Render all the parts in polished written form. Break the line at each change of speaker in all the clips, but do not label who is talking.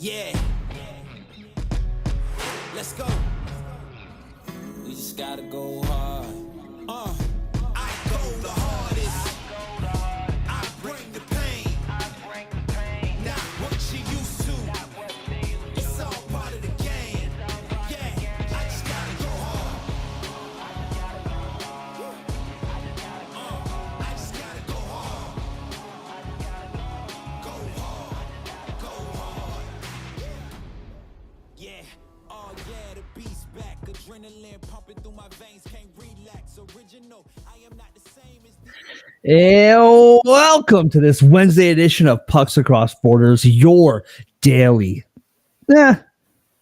Yeah. Let's go. We just gotta go hard. I go the hardest. I bring the pain. Not what you used to. It's all part of the game. Yeah, I just gotta go hard. I just gotta go hard. Go hard. Go hard. Yeah. Oh yeah, the beast back. Adrenaline pumping through my veins. Can't relax. Original. I am not the same as the...
And welcome to this Wednesday edition of Pucks Across Borders, your daily,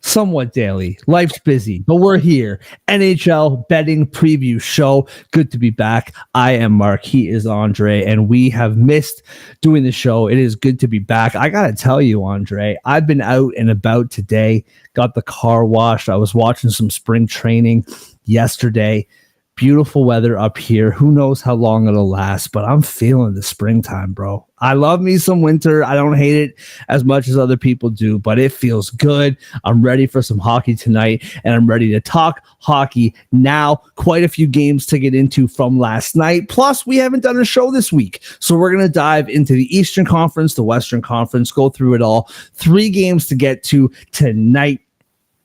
somewhat daily. Life's busy, but we're here. NHL betting preview show. Good to be back. I am Mark. He is Andre, and we have missed doing the show. It is good to be back. I got to tell you, Andre, I've been out and about today, got the car washed. I was watching some spring training yesterday. Beautiful weather up here. Who knows how long it'll last, but I'm feeling the springtime, bro. I love me some winter. I don't hate it as much as other people do, but it feels good. I'm ready for some hockey tonight, and I'm ready to talk hockey now. Quite a few games to get into from last night. Plus, we haven't done a show this week, so we're going to dive into the Eastern Conference, the Western Conference, go through it all. 3 games to get to tonight.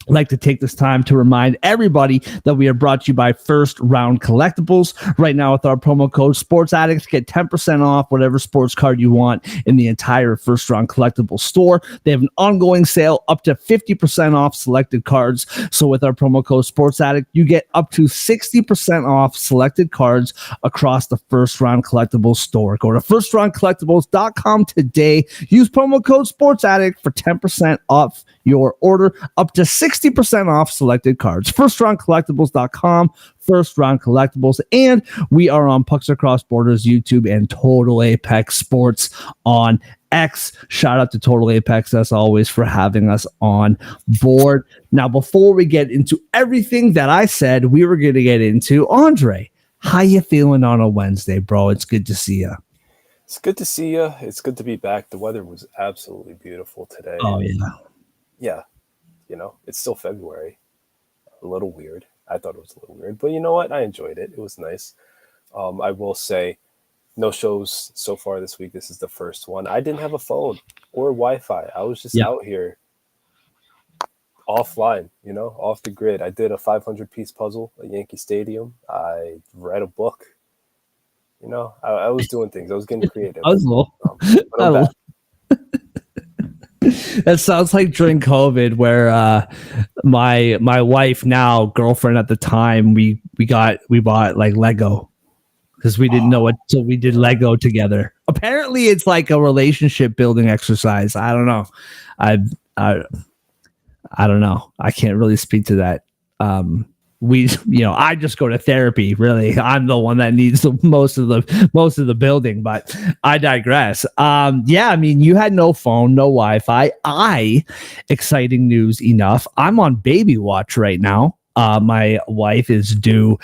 I'd like to take this time to remind everybody that we are brought to you by First Round Collectibles. Right now with our promo code Sports Addicts, get 10% off whatever sports card you want in the entire First Round Collectibles store. They have an ongoing sale up to 50% off selected cards. So with our promo code Sports Addict, you get up to 60% off selected cards across the First Round Collectibles store. Go to firstroundcollectibles.com today. Use promo code Sports Addict for 10% off your order, up to 60% off selected cards. FirstRoundCollectibles.com, First Round Collectibles, and we are on Pucks Across Borders YouTube and Total Apex Sports on X. Shout out to Total Apex, as always, for having us on board. Now, before we get into everything that I said we were going to get into, Andre, how you feeling on a Wednesday, bro? It's good to see you.
It's good to see you. It's good to be back. The weather was absolutely beautiful today.
Oh, yeah.
Yeah, it's still February. A little weird. I thought it was a little weird, but you know what? I enjoyed it. It was nice. I will say, no shows so far this week. This is the first one. I didn't have a phone or Wi-Fi. I was just out here offline, off the grid. I did a 500-piece puzzle at Yankee Stadium. I read a book. I was doing things. I was getting creative.
Puzzle.
But I'm back.
That sounds like during COVID, where my wife, now girlfriend at the time, we bought like Lego because we didn't know what, so we did Lego together. Apparently, it's like a relationship building exercise. I don't know. I don't know. I can't really speak to that. I just go to therapy. Really, I'm the one that needs the most of the building, but I digress. You had no phone, no Wi-Fi. Exciting news enough. I'm on baby watch right now. My wife is due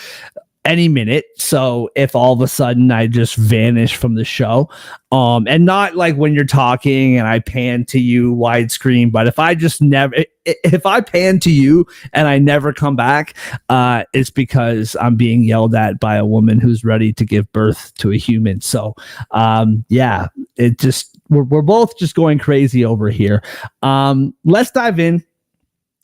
any minute, so if all of a sudden I just vanish from the show, and not like when you're talking and I pan to you widescreen, but if I pan to you and I never come back, it's because I'm being yelled at by a woman who's ready to give birth to a human. So we're both just going crazy over here. Let's dive in.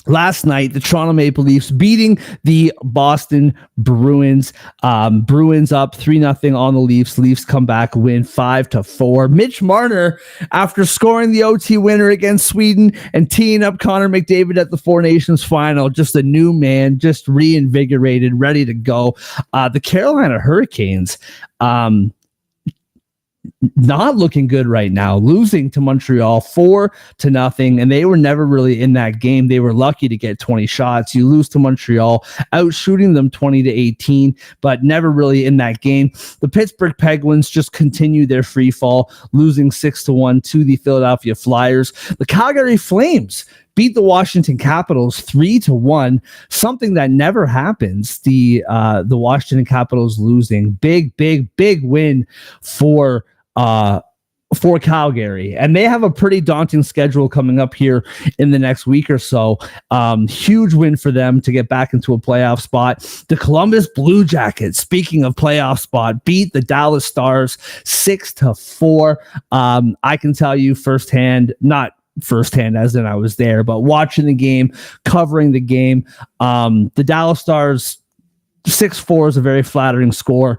Last night, the Toronto Maple Leafs beating the Boston Bruins. Bruins up 3-0 on the Leafs. Leafs come back, win 5-4. Mitch Marner, after scoring the OT winner against Sweden and teeing up Connor McDavid at the Four Nations final, just a new man, just reinvigorated, ready to go. The Carolina Hurricanes, not looking good right now, losing to Montreal 4-0, and they were never really in that game. They were lucky to get 20 shots. You lose to Montreal, out shooting them 20-18, but never really in that game. The Pittsburgh Penguins just continue their free fall, losing 6-1 to the Philadelphia Flyers. The Calgary Flames beat the Washington Capitals 3-1, something that never happens. The Washington Capitals losing. Big win for for Calgary, and they have a pretty daunting schedule coming up here in the next week or so. Huge win for them to get back into a playoff spot. The Columbus Blue Jackets, speaking of playoff spot, beat the Dallas Stars 6-4. I can tell you not firsthand as in I was there, but watching the game, covering the game, the Dallas Stars 6-4 is a very flattering score.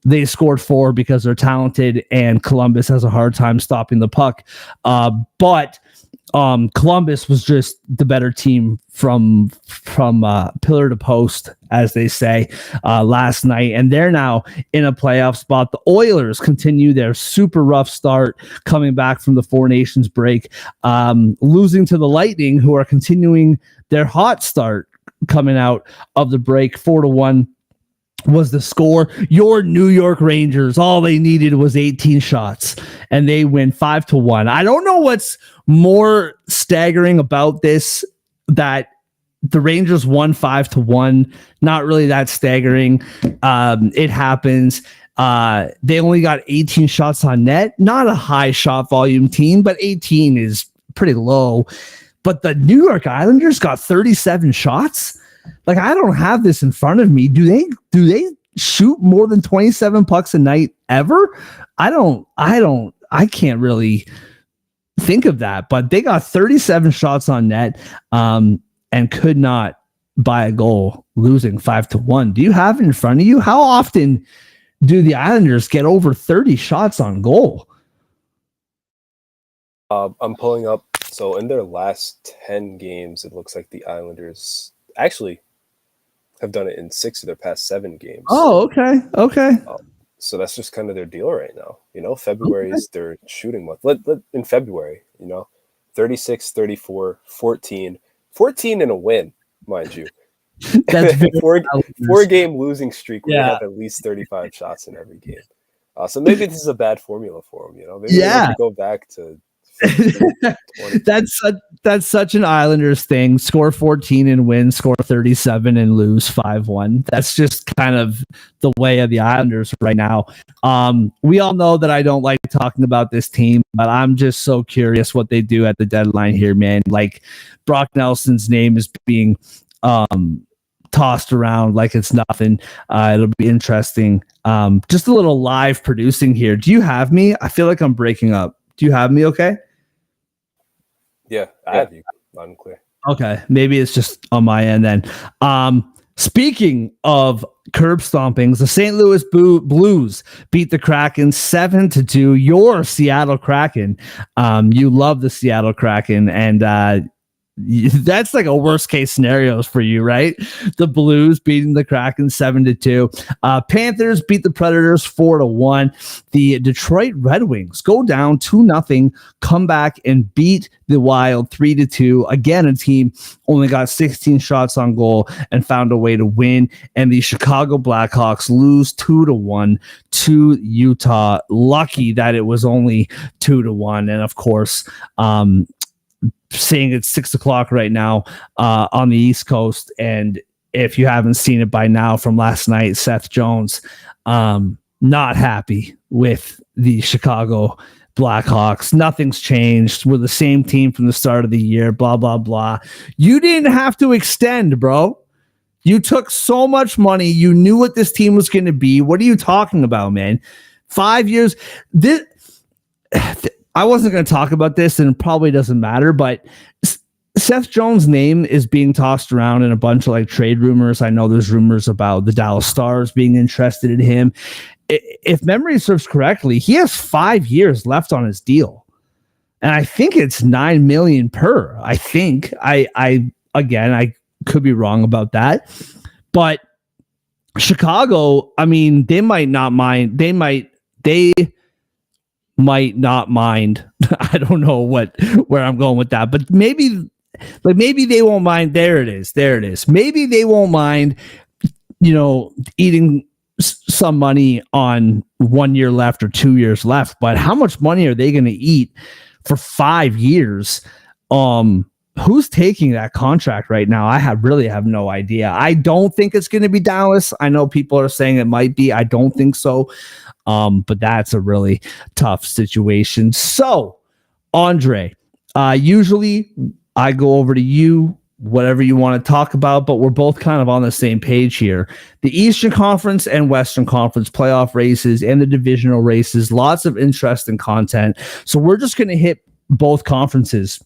They scored 4 because they're talented, and Columbus has a hard time stopping the puck. But Columbus was just the better team from pillar to post, as they say, last night, and they're now in a playoff spot. The Oilers continue their super rough start, coming back from the Four Nations break, losing to the Lightning, who are continuing their hot start coming out of the break. 4-1 was the score. Your New York Rangers, all they needed was 18 shots, and they win 5-1. I don't know what's more staggering about this, that the Rangers won 5-1. Not really that staggering. It happens. They only got 18 shots on net. Not a high shot volume team, but 18 is pretty low. But the New York Islanders got 37 shots. Like, I don't have this in front of me. Do they shoot more than 27 pucks a night ever? I can't really think of that, but they got 37 shots on net, and could not buy a goal, losing 5-1. Do you have it in front of you? How often do the Islanders get over 30 shots on goal?
I'm pulling up. So in their last 10 games, it looks like the Islanders actually have done it in 6 of their past 7 games.
Oh, okay.
So that's just kind of their deal right now. February is their shooting month. In February, 36, 34, 14 and a win, mind you.
That's
four-game losing streak where they have at least 35 shots in every game. So maybe this is a bad formula for them. Maybe they have to go back to
That's such an Islanders thing. Score 14 and win, score 37 and lose 5-1. That's just kind of the way of the Islanders right now. We all know that I don't like talking about this team, but I'm just so curious what they do at the deadline here, man. Like, Brock Nelson's name is being tossed around like it's nothing. It'll be interesting. Just a little live producing here. Do you have me? I feel like I'm breaking up. Do you have me okay?
Yeah, I have you loud and clear.
Okay, maybe it's just on my end then. Speaking of curb stompings, the St. Louis Blues beat the Kraken 7-2. Your Seattle Kraken. You love the Seattle Kraken, and that's like a worst case scenarios for you, right? The Blues beating the Kraken 7-2. Panthers beat the Predators 4-1. The Detroit Red Wings go down 2-0, come back and beat the Wild 3-2. Again, a team only got 16 shots on goal and found a way to win. And the Chicago Blackhawks lose 2-1 to Utah. Lucky that it was only 2-1. And of course, saying it's 6:00 right now on the East Coast, and if you haven't seen it by now from last night, Seth Jones not happy with the Chicago Blackhawks. Nothing's changed. We're the same team from the start of the year, blah blah blah. You didn't have to extend, bro. You took so much money. You knew what this team was going to be. What are you talking about, man? 5 years. I wasn't going to talk about this, and it probably doesn't matter, but Seth Jones' name is being tossed around in a bunch of like trade rumors. I know there's rumors about the Dallas Stars being interested in him. If memory serves correctly, he has 5 years left on his deal, and I think it's $9 million per. I think I could be wrong about that, but Chicago, I mean, they might not mind. They might not mind. I don't know where I'm going with that, but maybe they won't mind. There it is. Maybe they won't mind, eating some money on 1 year left or 2 years left, but how much money are they going to eat for 5 years? Who's taking that contract right now? I really have no idea. I don't think it's going to be Dallas. I know people are saying it might be. I don't think so. But that's a really tough situation. So, Andre, usually I go over to you, whatever you want to talk about, but we're both kind of on the same page here. The Eastern Conference and Western Conference playoff races and the divisional races, lots of interesting content. So we're just going to hit both conferences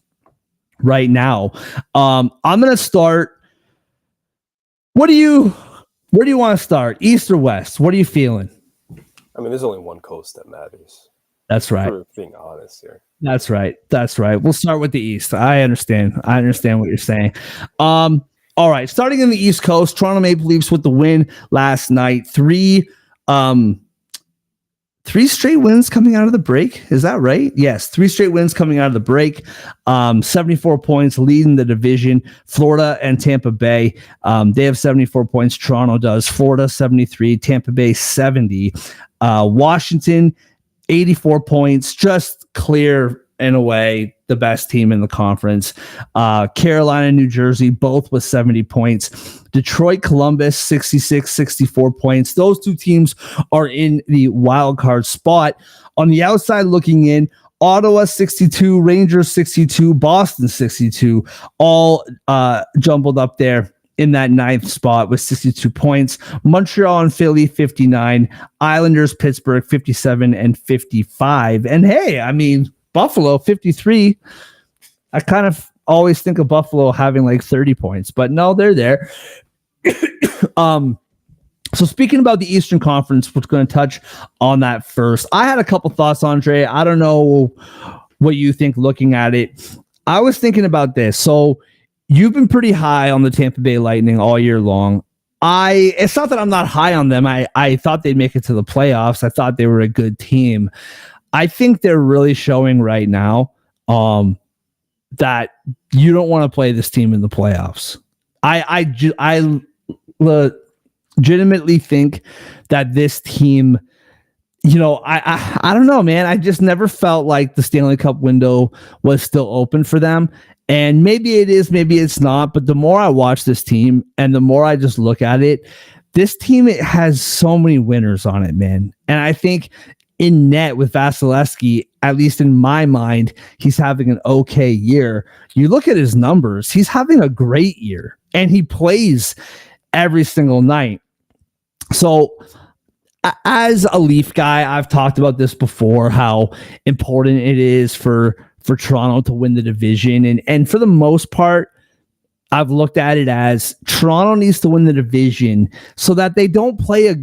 right now. I'm going to start. Where do you want to start? East or West? What are you feeling?
I mean, there's only one coast that matters.
That's right.
For being honest here.
That's right. We'll start with the East. I understand what you're saying. All right. Starting in the East Coast, Toronto Maple Leafs with the win last night. Three straight wins coming out of the break. Is that right? Yes. 3 straight wins coming out of the break. 74 points leading the division. Florida and Tampa Bay. They have 74 points. Toronto does. Florida 73. Tampa Bay 70. Washington 84 points. Just clear in a way the best team in the conference. Carolina, New Jersey, both with 70 points. Detroit, Columbus, 66, 64 points. Those two teams are in the wild card spot. On the outside looking in, Ottawa 62, Rangers 62, Boston 62, all jumbled up there in that 9th spot with 62 points. Montreal and Philly 59, Islanders, Pittsburgh 57 and 55. And hey, I mean, Buffalo 53. I kind of always think of Buffalo having like 30 points, but no, they're there. So speaking about the Eastern Conference, we're going to touch on that first. I had a couple thoughts, Andre. I don't know what you think looking at it. I was thinking about this. So you've been pretty high on the Tampa Bay Lightning all year long. It's not that I'm not high on them. I thought they'd make it to the playoffs. I thought they were a good team. I think they're really showing right now that you don't want to play this team in the playoffs. I legitimately think that this team, I don't know, man. I just never felt like the Stanley Cup window was still open for them. And maybe it is, maybe it's not. But the more I watch this team and the more I just look at it, this team, it has so many winners on it, man. And I think in net with Vasilevsky, at least in my mind, he's having an okay year. You look at his numbers, he's having a great year and he plays every single night. So as a Leaf guy, I've talked about this before, how important it is for Toronto to win the division. And for the most part, I've looked at it as Toronto needs to win the division so that they don't play a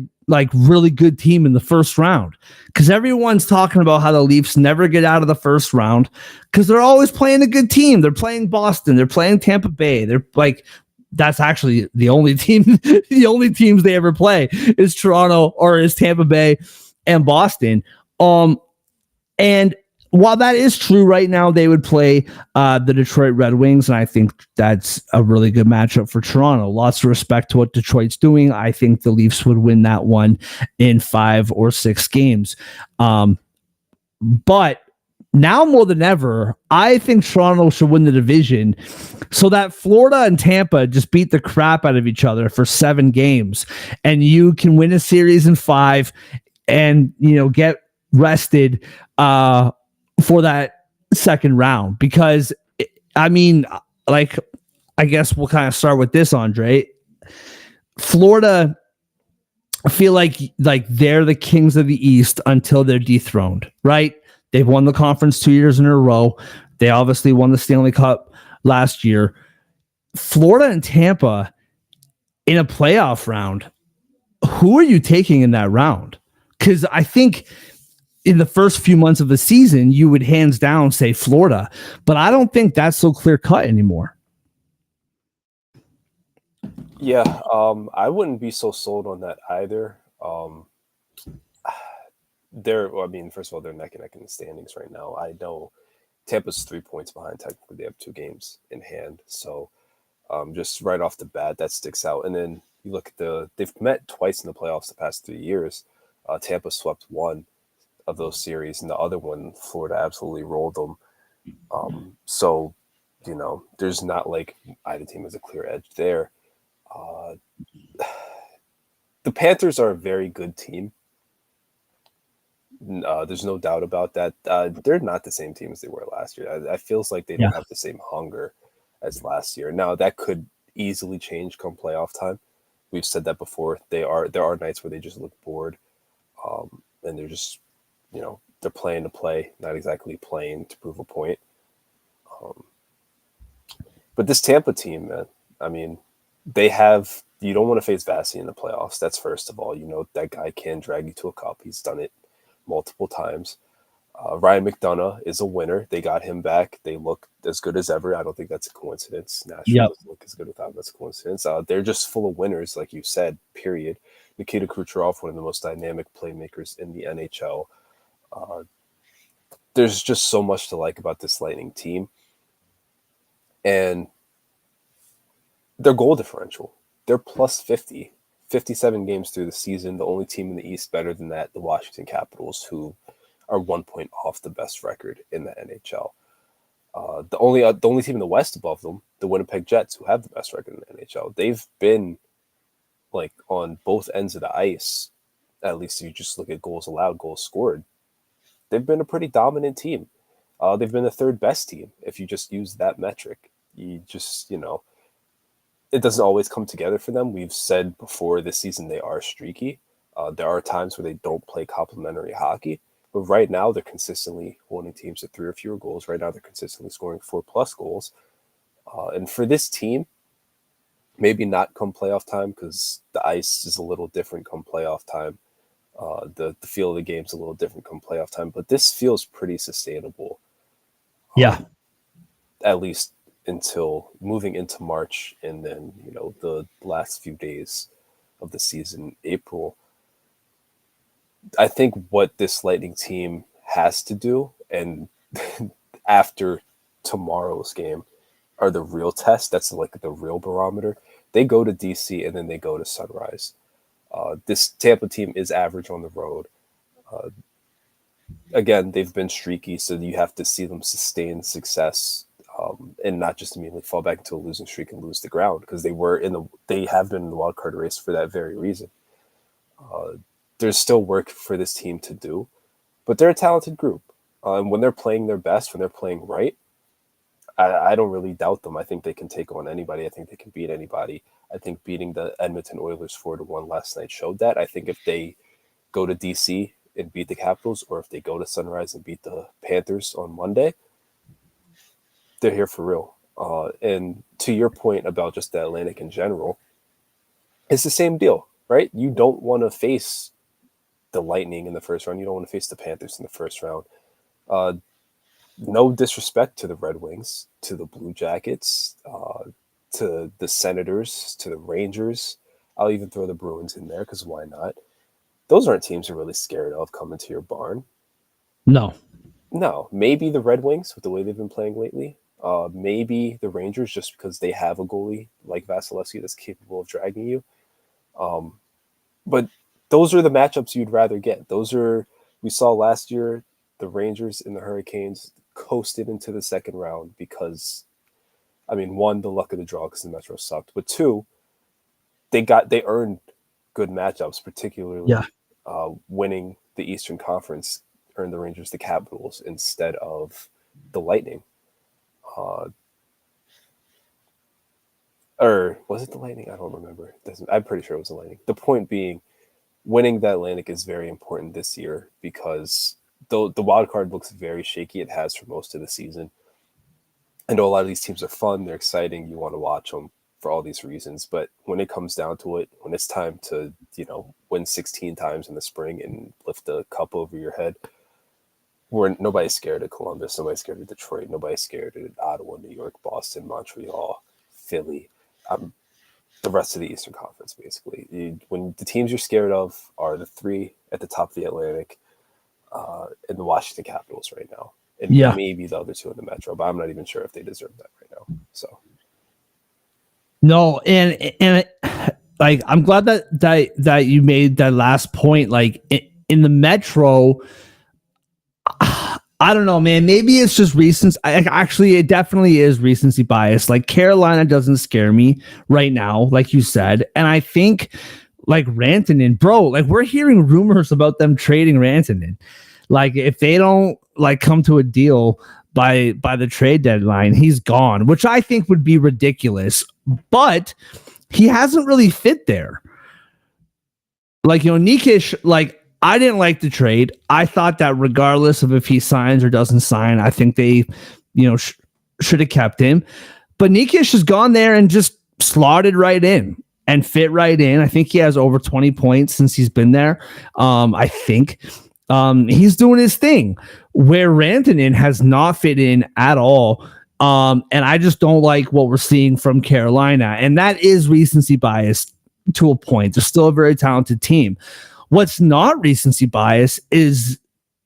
really good team in the first round. Because everyone's talking about how the Leafs never get out of the first round because they're always playing a good team. They're playing Boston. They're playing Tampa Bay. They're like, that's actually the only team, the only teams they ever play is Toronto or is Tampa Bay and Boston. And while that is true right now, they would play the Detroit Red Wings, and I think that's a really good matchup for Toronto. Lots of respect to what Detroit's doing. I think the Leafs would win that one in 5 or 6 games. But now more than ever, I think Toronto should win the division so that Florida and Tampa just beat the crap out of each other for 7 games, and you can win a series in 5 and, get rested for that second round. Because I mean, I guess we'll kind of start with this, Andre. Florida, I feel like they're the kings of the East until they're dethroned, right? They've won the conference 2 years in a row. They obviously won the Stanley Cup last year. Florida and Tampa in a playoff round. Who are you taking in that round? Because I think in the first few months of the season, you would hands down say Florida, but I don't think that's so clear cut anymore.
Yeah, I wouldn't be so sold on that either. First of all, they're neck and neck in the standings right now. I know Tampa's 3 points behind. Technically, they have 2 games in hand. So just right off the bat, that sticks out. And then you look at they've met twice in the playoffs the past 3 years. Tampa swept 1 of those series, and the other one, Florida absolutely rolled them. So, there's not like either team has a clear edge there. The Panthers are a very good team. There's no doubt about that. They're not the same team as they were last year. I feels like they don't have the same hunger as last year. Now that could easily change come playoff time. We've said that before. There are nights where they just look bored, and they're just they're playing to play, not exactly playing to prove a point. But this Tampa team, man, I mean, you don't want to face Vasi in the playoffs. That's first of all. That guy can drag you to a cup. He's done it multiple times. Ryan McDonough is a winner. They got him back. They look as good as ever. I don't think that's a coincidence. Nashville doesn't look as good without him. That's a coincidence. They're just full of winners, like you said, period. Nikita Kucherov, one of the most dynamic playmakers in the NHL. There's just so much to like about this Lightning team. And their goal differential, they're plus 50, 57 games through the season. The only team in the East better than that, the Washington Capitals, who are 1 point off the best record in the NHL. The only team in the West above them, the Winnipeg Jets, who have the best record in the NHL. They've been like on both ends of the ice, at least if you just look at goals allowed, goals scored. They've been a pretty dominant team. They've been the third best team if you just use that metric. It doesn't always come together for them. We've said before this season they are streaky. There are times where they don't play complementary hockey, but right now they're consistently holding teams to 3 or fewer goals. Right now they're consistently scoring 4+ goals. And for this team, maybe not come playoff time because the ice is a little different come playoff time. The feel of the game's a little different come playoff time, but this feels pretty sustainable.
Yeah.
At least until moving into March and then, the last few days of the season, April. I think what this Lightning team has to do, and after tomorrow's game, are the real test. That's like the real barometer. They go to DC and then they go to Sunrise. This Tampa team is average on the road. Again, they've been streaky, so you have to see them sustain success and not just immediately fall back into a losing streak and lose the ground, because they have been in the wild card race for that very reason. There's still work for this team to do, but they're a talented group. And when they're playing their best, when they're playing right, I don't really doubt them. I think they can take on anybody. I think they can beat anybody. I think beating the Edmonton Oilers 4-1 last night showed that. I think if they go to DC and beat the Capitals, or if they go to Sunrise and beat the Panthers on Monday, they're here for real. And to your point about just the Atlantic in general, it's the same deal, right? You don't want to face the Lightning in the first round. You don't want to face the Panthers in the first round. No disrespect to the Red Wings, to the Blue Jackets, to the Senators, to the Rangers. I'll even throw the Bruins in there because why not? Those aren't teams you're really scared of coming to your barn.
No,
maybe the Red Wings with the way they've been playing lately. Maybe the Rangers just because they have a goalie like Vasilevsky that's capable of dragging you. But those are the matchups you'd rather get. We saw last year, the Rangers and the Hurricanes coasted into the second round because, one, the luck of the draw because the Metro sucked, but two, they earned good matchups, particularly winning the Eastern Conference earned the Rangers the Capitals instead of the Lightning. Or was it the Lightning? I don't remember. I'm pretty sure it was the Lightning. The point being, winning the Atlantic is very important this year because though the wild card looks very shaky, it has for most of the season. I know a lot of these teams are fun, they're exciting, you want to watch them for all these reasons. But when it comes down to it, when it's time to, win 16 times in the spring and lift the cup over your head, nobody's scared of Columbus, nobody's scared of Detroit, nobody's scared of Ottawa, New York, Boston, Montreal, Philly, the rest of the Eastern Conference, basically. When the teams you're scared of are the 3 at the top of the Atlantic, and the Washington Capitals right now, and maybe the other 2 in the Metro, but I'm not even sure if they deserve that right now. So,
no, and like I'm glad that you made that last point. Like in the Metro, I don't know, man. Maybe it's just recency. Actually, it definitely is recency bias. Like Carolina doesn't scare me right now, like you said, and I think like Rantanen, bro. Like we're hearing rumors about them trading Rantanen. Like if they don't like come to a deal by the trade deadline, he's gone, which I think would be ridiculous. But he hasn't really fit there. Like, Nikic, like, I didn't like the trade. I thought that regardless of if he signs or doesn't sign, I think they, should have kept him. But Nikic has gone there and just slotted right in and fit right in. I think he has over 20 points since he's been there. I think he's doing his thing where Rantanen has not fit in at all. And I just don't like what we're seeing from Carolina. And that is recency bias to a point. They're still a very talented team. What's not recency bias is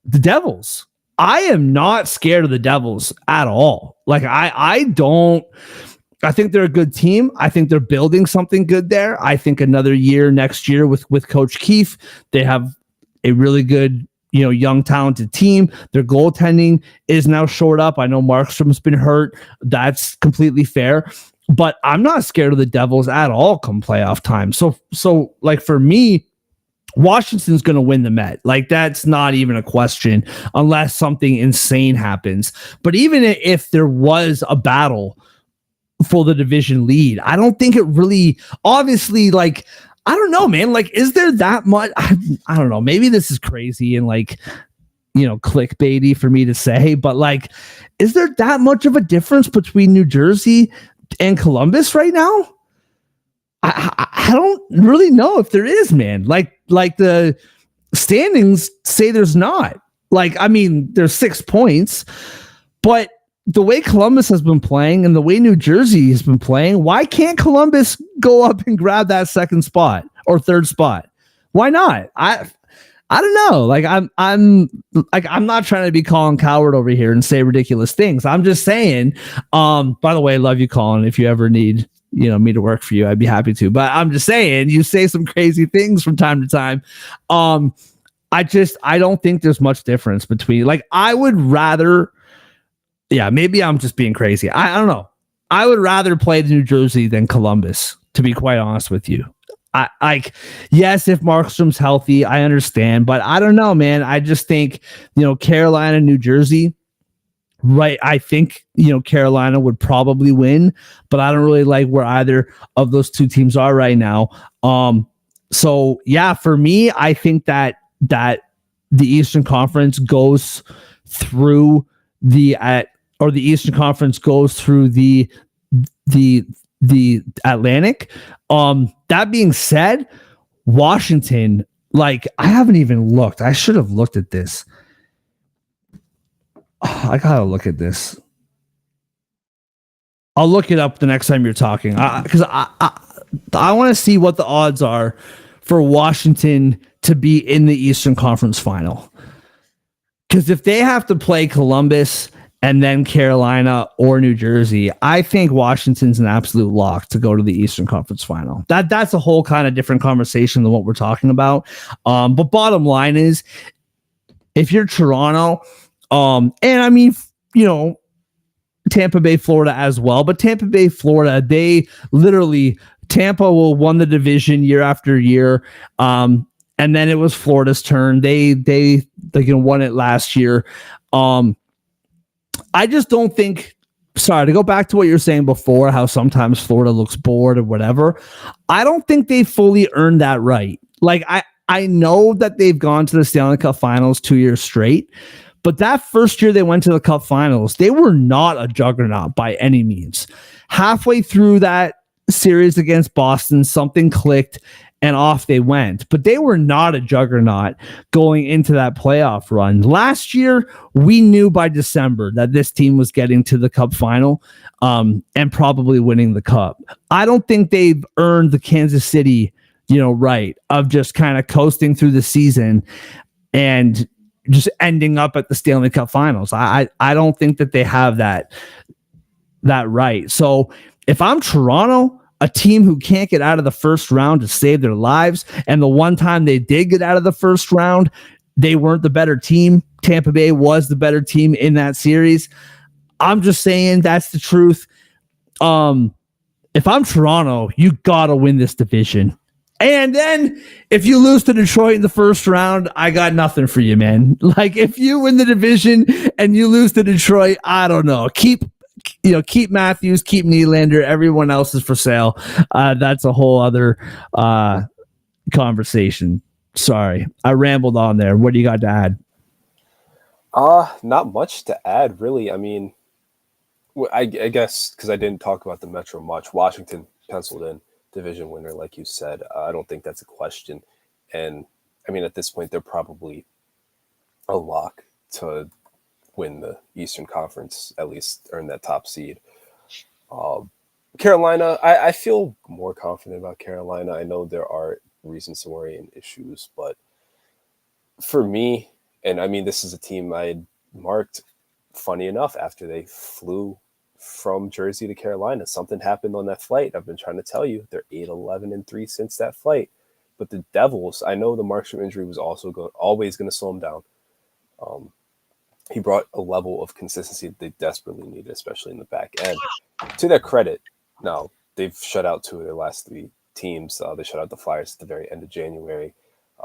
the Devils. I am not scared of the Devils at all. Like I think they're a good team. I think they're building something good there. I think another year next year with Coach Keefe, they have a really good, young, talented team. Their goaltending is now shored up. I know Markstrom's been hurt. That's completely fair. But I'm not scared of the Devils at all come playoff time. So like for me, Washington's going to win the Met. Like that's not even a question unless something insane happens. But even if there was a battle for the division lead, I don't think it really, obviously, like, I don't know, man. Like, is there that much? I don't know. Maybe this is crazy and like, clickbaity for me to say, but like, is there that much of a difference between New Jersey and Columbus right now? I don't really know if there is, man. Like the standings say there's not. Like, I mean, there's 6 points, but the way Columbus has been playing and the way New Jersey has been playing, why can't Columbus go up and grab that second spot or third spot? Why not? I don't know. Like I'm not trying to be Colin Coward over here and say ridiculous things. I'm just saying, by the way, love you, Colin. If you ever need, me to work for you, I'd be happy to. But I'm just saying, you say some crazy things from time to time. I don't think there's much difference between, like, I would rather, maybe I'm just being crazy. I don't know. I would rather play New Jersey than Columbus, to be quite honest with you. Yes, if Markstrom's healthy, I understand, but I don't know, man. I just think, Carolina, New Jersey, right? I think, Carolina would probably win, but I don't really like where either of those two teams are right now. So yeah, for me, I think that the Eastern Conference goes through the Eastern Conference goes through the Atlantic. That being said, Washington, like, I haven't even looked. I should have looked at this. I gotta look at this. I'll look it up the next time you're talking, because I want to see what the odds are for Washington to be in the Eastern Conference Final. Because if they have to play Columbus and then Carolina or New Jersey, I think Washington's an absolute lock to go to the Eastern Conference Final. That's a whole kind of different conversation than what we're talking about. But bottom line is, if you're Toronto, and I mean, Tampa Bay, Florida as well, but Tampa Bay, Florida, Tampa will won the division year after year. And then it was Florida's turn. They won it last year. I just don't think, sorry, to go back to what you're saying before, how sometimes Florida looks bored or whatever. I don't think they fully earned that right. Like, I know that they've gone to the Stanley Cup Finals 2 years straight, but that first year they went to the Cup Finals, they were not a juggernaut by any means. Halfway through that series against Boston, something clicked and off they went. But they were not a juggernaut going into that playoff run. Last year, we knew by December that this team was getting to the Cup Final and probably winning the Cup. I don't think they've earned the Kansas City, right, of just kind of coasting through the season and just ending up at the Stanley Cup Finals. I don't think that they have that right. So if I'm Toronto, a team who can't get out of the first round to save their lives, and the one time they did get out of the first round, they weren't the better team. Tampa Bay was the better team in that series. I'm just saying that's the truth. If I'm Toronto, you gotta win this division. And then if you lose to Detroit in the first round, I got nothing for you, man. Like if you win the division and you lose to Detroit, I don't know. Keep Matthews, keep Nylander. Everyone else is for sale. That's a whole other conversation. Sorry, I rambled on there. What do you got to add?
Not much to add, really. I mean, I guess because I didn't talk about the Metro much. Washington penciled in division winner, like you said. I don't think that's a question. And I mean, at this point, they're probably a lock to win the Eastern Conference, at least earn that top seed. Carolina, I feel more confident about Carolina. I know there are reasons to worry and issues, but for me, and I mean, this is a team I had marked, funny enough, after they flew from Jersey to Carolina. Something happened on that flight. I've been trying to tell you, they're 8-11-3 since that flight. But the Devils, I know the Markstrom injury was also always going to slow him down. He brought a level of consistency that they desperately needed, especially in the back end. To their credit, now they've shut out two of their last three teams. They shut out the Flyers at the very end of January.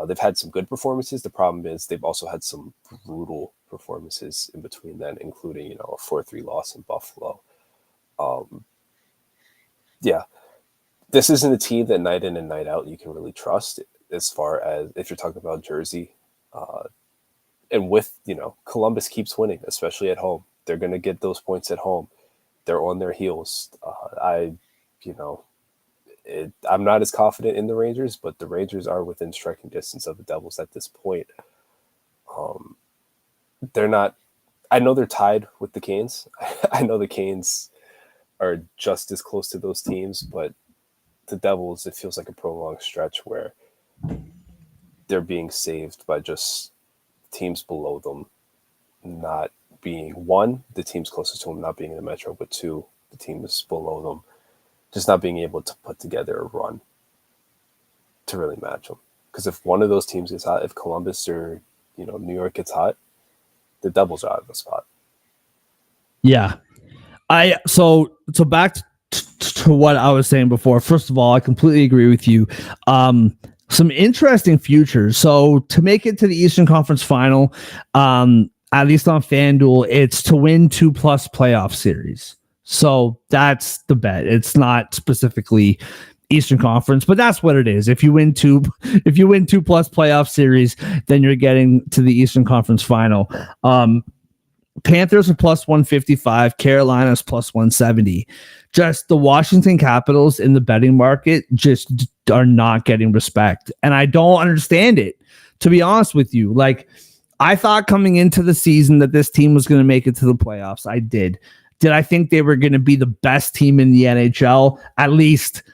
They've had some good performances. The problem is they've also had some brutal performances in between then, including, a 4-3 loss in Buffalo. Yeah, this isn't a team that night in and night out you can really trust as far as if you're talking about Jersey. And with, Columbus keeps winning, especially at home. They're going to get those points at home. They're on their heels. I'm not as confident in the Rangers, but the Rangers are within striking distance of the Devils at this point. They're not. I know they're tied with the Canes. I know the Canes are just as close to those teams, but the Devils, it feels like a prolonged stretch where they're being saved by just teams below them not being, one, the teams closest to them not being in the Metro, but two, the teams below them just not being able to put together a run to really match them. Because if one of those teams gets hot, if Columbus or New York gets hot, the Devils are out of the spot.
Yeah, so back to what I was saying before. First of all, I completely agree with you. Some interesting futures. So to make it to the Eastern Conference Final, at least on FanDuel, it's to win 2+ playoff series. So that's the bet. It's not specifically Eastern Conference, but that's what it is. If you win 2+ playoff series, then you're getting to the Eastern Conference Final. Panthers are +155, Carolina's +170. Just the Washington Capitals in the betting market just are not getting respect. And I don't understand it, to be honest with you. Like, I thought coming into the season that this team was going to make it to the playoffs. I did. Did I think they were going to be the best team in the NHL? At least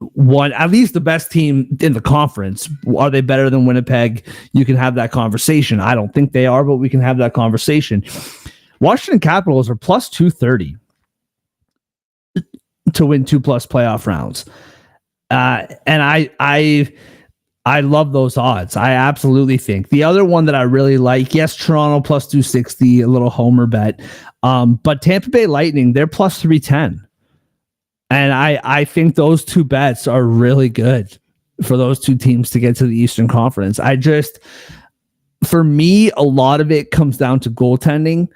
the best team in the conference. Are they better than Winnipeg? You can have that conversation. I don't think they are, but we can have that conversation. Washington Capitals are +230 to win 2+ playoff rounds. And I love those odds. I absolutely think. The other one that I really like, yes, Toronto +260, a little homer bet. But Tampa Bay Lightning, they're +310. And I think those two bets are really good for those two teams to get to the Eastern Conference. For me, a lot of it comes down to goaltending,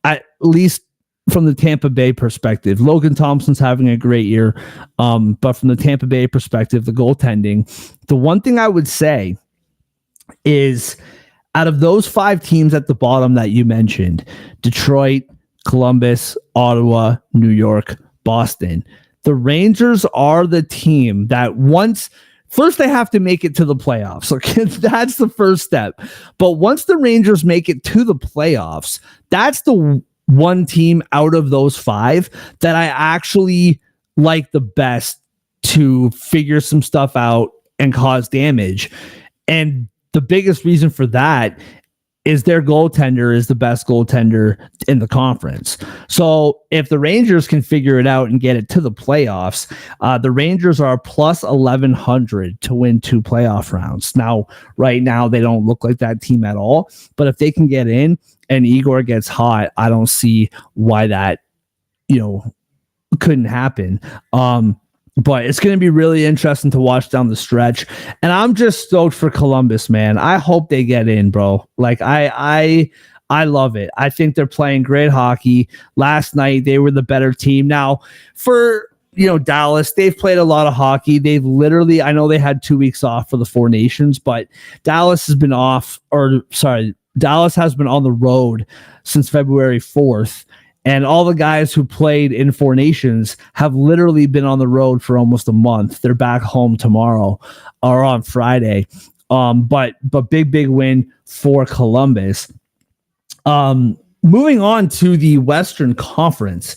at least from the Tampa Bay perspective. Logan Thompson's having a great year, but from the Tampa Bay perspective, the goaltending, the one thing I would say is out of those 5 teams at the bottom that you mentioned, Detroit, Columbus, Ottawa, New York, Boston, the Rangers are the team that first they have to make it to the playoffs. Okay, that's the first step. But once the Rangers make it to the playoffs, that's the one team out of those 5 that I actually like the best to figure some stuff out and cause damage. And the biggest reason for that is their goaltender is the best goaltender in the conference. So if the Rangers can figure it out and get it to the playoffs, the Rangers are +1100 to win 2 playoff rounds. Now, right now, they don't look like that team at all. But if they can get in and Igor gets hot, I don't see why that, couldn't happen. But it's going to be really interesting to watch down the stretch. And I'm just stoked for Columbus, man. I hope they get in, bro. Like I love it. I think they're playing great hockey. Last night they were the better team. Now for Dallas, they've played a lot of hockey. They've literally, I know they had 2 weeks off for the Four Nations, but Dallas has been Dallas has been on the road since February 4th. And all the guys who played in Four Nations have literally been on the road for almost a month. They're back home tomorrow or on Friday. But big win for Columbus. Moving on to the Western Conference.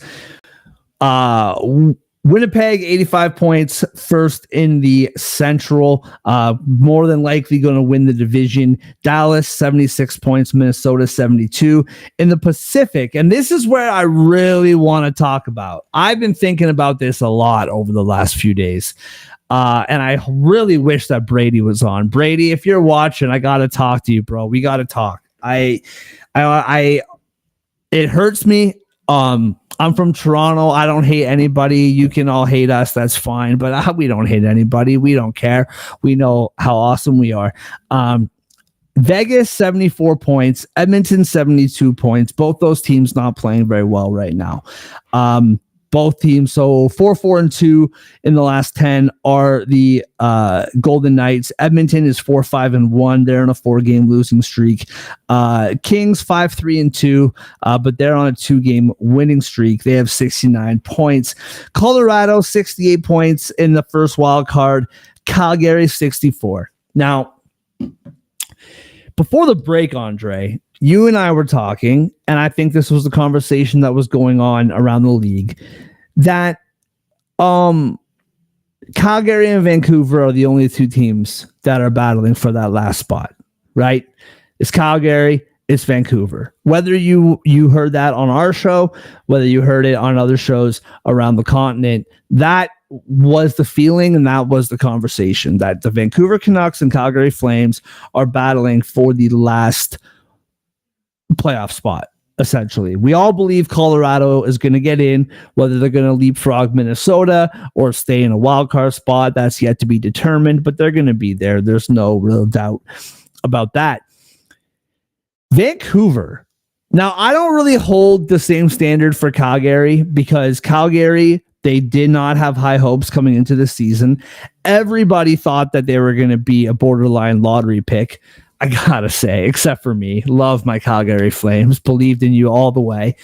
Winnipeg, 85 points, first in the Central, more than likely going to win the division. Dallas, 76 points, Minnesota, 72. In the Pacific, and this is where I really want to talk about. I've been thinking about this a lot over the last few days, and I really wish that Brady was on. Brady, if you're watching, I got to talk to you, bro. We got to talk. It hurts me. I'm from Toronto. I don't hate anybody. You can all hate us. That's fine. But we don't hate anybody. We don't care. We know how awesome we are. Vegas, 74 points. Edmonton, 72 points. Both those teams not playing very well right now. Both teams, so 4-4-2 in the last 10 are the Golden Knights. Edmonton is 4-5-1. They're on a 4-game losing streak. Kings 5-3-2, but they're on a 2-game winning streak. They have 69 points. Colorado 68 points in the first wild card. Calgary 64. Now, before the break, Andre, you and I were talking, and I think this was the conversation that was going on around the league, that Calgary and Vancouver are the only two teams that are battling for that last spot, right? It's Calgary, it's Vancouver. Whether you heard that on our show, whether you heard it on other shows around the continent, that was the feeling and that was the conversation, that the Vancouver Canucks and Calgary Flames are battling for the last playoff spot. Essentially, we all believe Colorado is going to get in. Whether they're going to leapfrog Minnesota or stay in a wild card spot, that's yet to be determined, but they're going to be there. There's no real doubt about that. Vancouver. Now, I don't really hold the same standard for Calgary, because Calgary, they did not have high hopes coming into the season. Everybody thought that they were going to be a borderline lottery pick. I gotta say, except for me. Love my Calgary Flames. Believed in you all the way.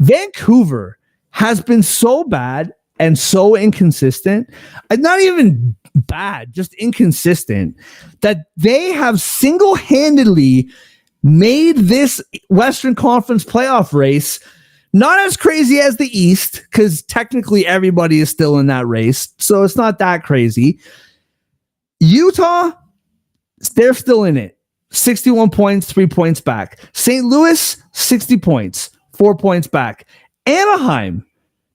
Vancouver has been so bad and so inconsistent. Not even bad, just inconsistent, that they have single-handedly made this Western Conference playoff race not as crazy as the East, because technically everybody is still in that race, so it's not that crazy. Utah, they're still in it. 61 points, 3 points back. St. Louis, 60 points, 4 points back. Anaheim,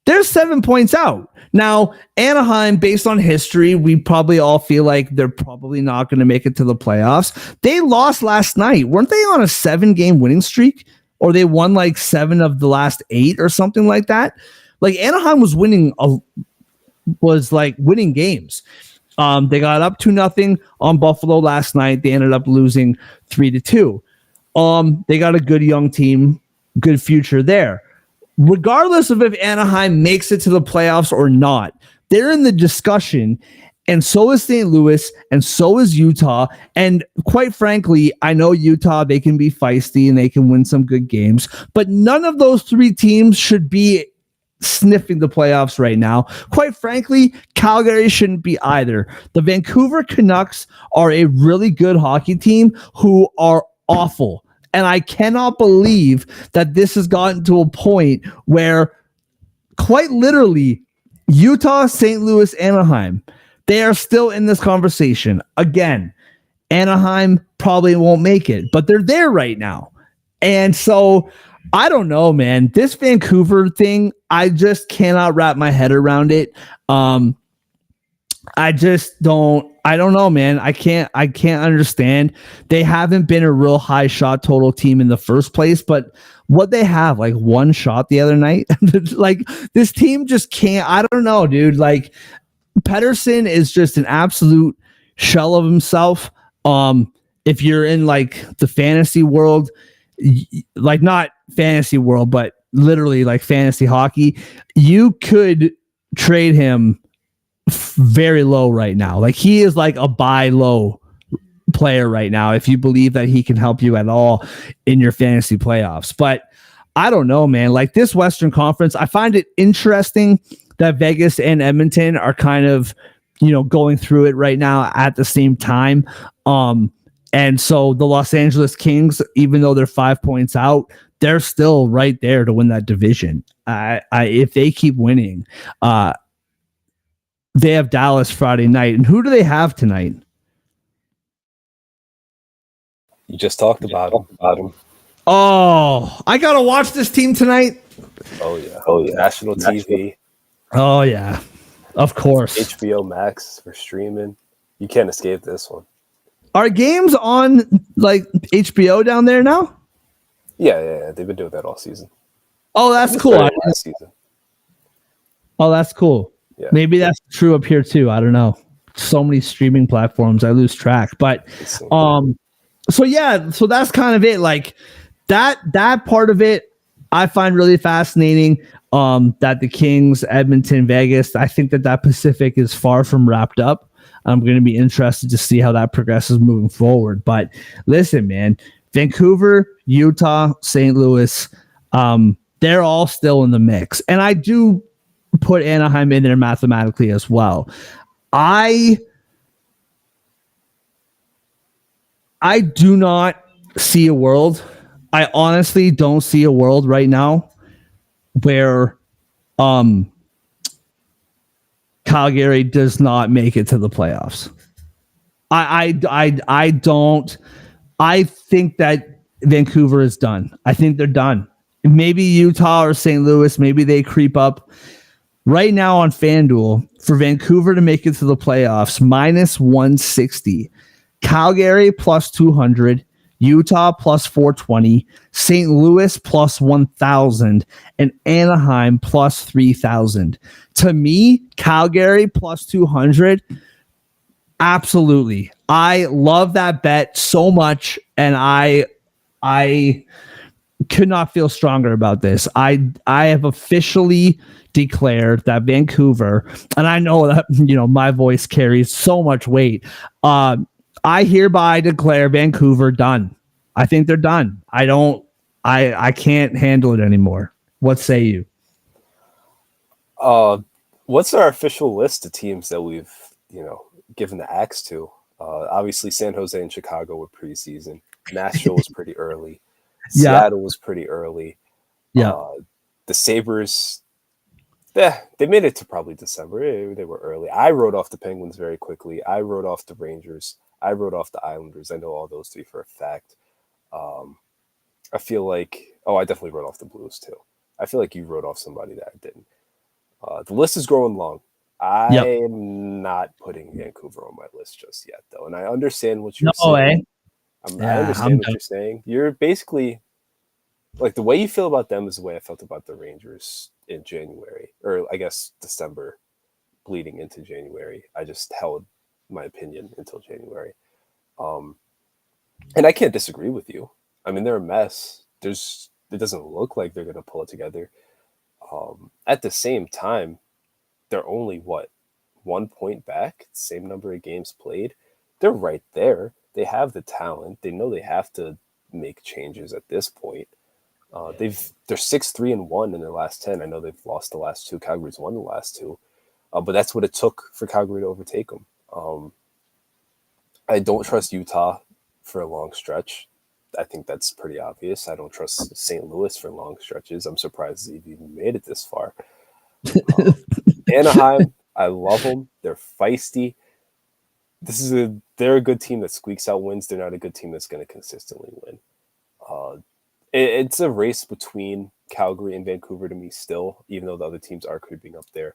they're 7 points out. Now, Anaheim, based on history, we probably all feel like they're probably not going to make it to the playoffs. They lost last night. Weren't they on a 7-game winning streak? Or they won like 7 of the last 8 or something like that? Like, Anaheim was winning games. They got up 2-0 on Buffalo last night. They ended up losing 3-2. They got a good young team, good future there. Regardless of if Anaheim makes it to the playoffs or not, they're in the discussion, and so is St. Louis, and so is Utah. And quite frankly, I know Utah, they can be feisty and they can win some good games, but none of those 3 teams should be sniffing the playoffs right now. Quite frankly, Calgary shouldn't be either. The Vancouver Canucks are a really good hockey team who are awful. And I cannot believe that this has gotten to a point where quite literally Utah, St. Louis, Anaheim, they are still in this conversation. Again, Anaheim probably won't make it, but they're there right now. And so I don't know, man. This Vancouver thing, I just cannot wrap my head around it. I I don't know, man. I can't understand. They haven't been a real high shot total team in the first place, but what they have, like one shot the other night, like this team just can't. I don't know, dude. Like Pedersen is just an absolute shell of himself. If you're in like the fantasy world, like not fantasy world, but literally like fantasy hockey, you could trade him very low right now. Like he is like a buy low player right now if you believe that he can help you at all in your fantasy playoffs. But I don't know, man. Like this Western Conference, I find it interesting that Vegas and Edmonton are kind of, going through it right now at the same time. And so the Los Angeles Kings, even though they're 5 points out, they're still right there to win that division. If they keep winning, they have Dallas Friday night. And who do they have tonight?
You just talked about him.
Oh, I got to watch this team tonight.
Oh, yeah. National TV.
Oh, yeah. Of course.
HBO Max for streaming. You can't escape this one.
Are games on like HBO down there now?
Yeah. They've been doing that all season.
Oh, that's cool.
Last season.
Oh, that's cool.
Yeah.
Maybe that's true up here too. I don't know. So many streaming platforms, I lose track. But so that's kind of it. Like that part of it, I find really fascinating. That the Kings, Edmonton, Vegas, I think that Pacific is far from wrapped up. I'm going to be interested to see how that progresses moving forward. But listen, man, Vancouver, Utah, St. Louis, they're all still in the mix. And I do put Anaheim in there mathematically as well. I do not see a world. I honestly don't see a world right now where Calgary does not make it to the playoffs. I don't. I think that Vancouver is done. I think they're done. Maybe Utah or St. Louis, maybe they creep up. Right now on FanDuel, for Vancouver to make it to the playoffs, minus 160. Calgary plus 200. Utah plus 420. St. Louis plus 1,000. And Anaheim plus 3,000. To me, Calgary plus 200, absolutely. I love that bet so much, and I could not feel stronger about this. I have officially declared that Vancouver, and I know that my voice carries so much weight. I hereby declare Vancouver done. I think they're done. I can't handle it anymore. What say you?
What's our official list of teams that we've, given the axe to? Obviously, San Jose and Chicago were preseason. Nashville was pretty early. Seattle was pretty early.
Yeah.
The Sabres, they made it to probably December. They were early. I wrote off the Penguins very quickly. I wrote off the Rangers. I wrote off the Islanders. I know all those three for a fact. I feel like, I definitely wrote off the Blues too. I feel like you wrote off somebody that I didn't. The list is growing long. I am not putting Vancouver on my list just yet, though. And I understand what you're saying. I understand what you're saying. You're basically, like, the way you feel about them is the way I felt about the Rangers in January, or I guess December, bleeding into January. I just held my opinion until January. And I can't disagree with you. I mean, they're a mess. It doesn't look like they're going to pull it together. At the same time, they're only 1 point back, same number of games played. They're right there. They have the talent. They know they have to make changes at this point. They're 6-3-1 in their last 10. I know they've lost the last two. Calgary's won the last two, but that's what it took for Calgary to overtake them. I don't trust Utah for a long stretch. I think that's pretty obvious. I don't trust St. Louis for long stretches. I'm surprised they've even made it this far. Anaheim, I love them. They're feisty. They're a good team that squeaks out wins. They're not a good team that's going to consistently win. It's a race between Calgary and Vancouver to me still, even though the other teams are creeping up there.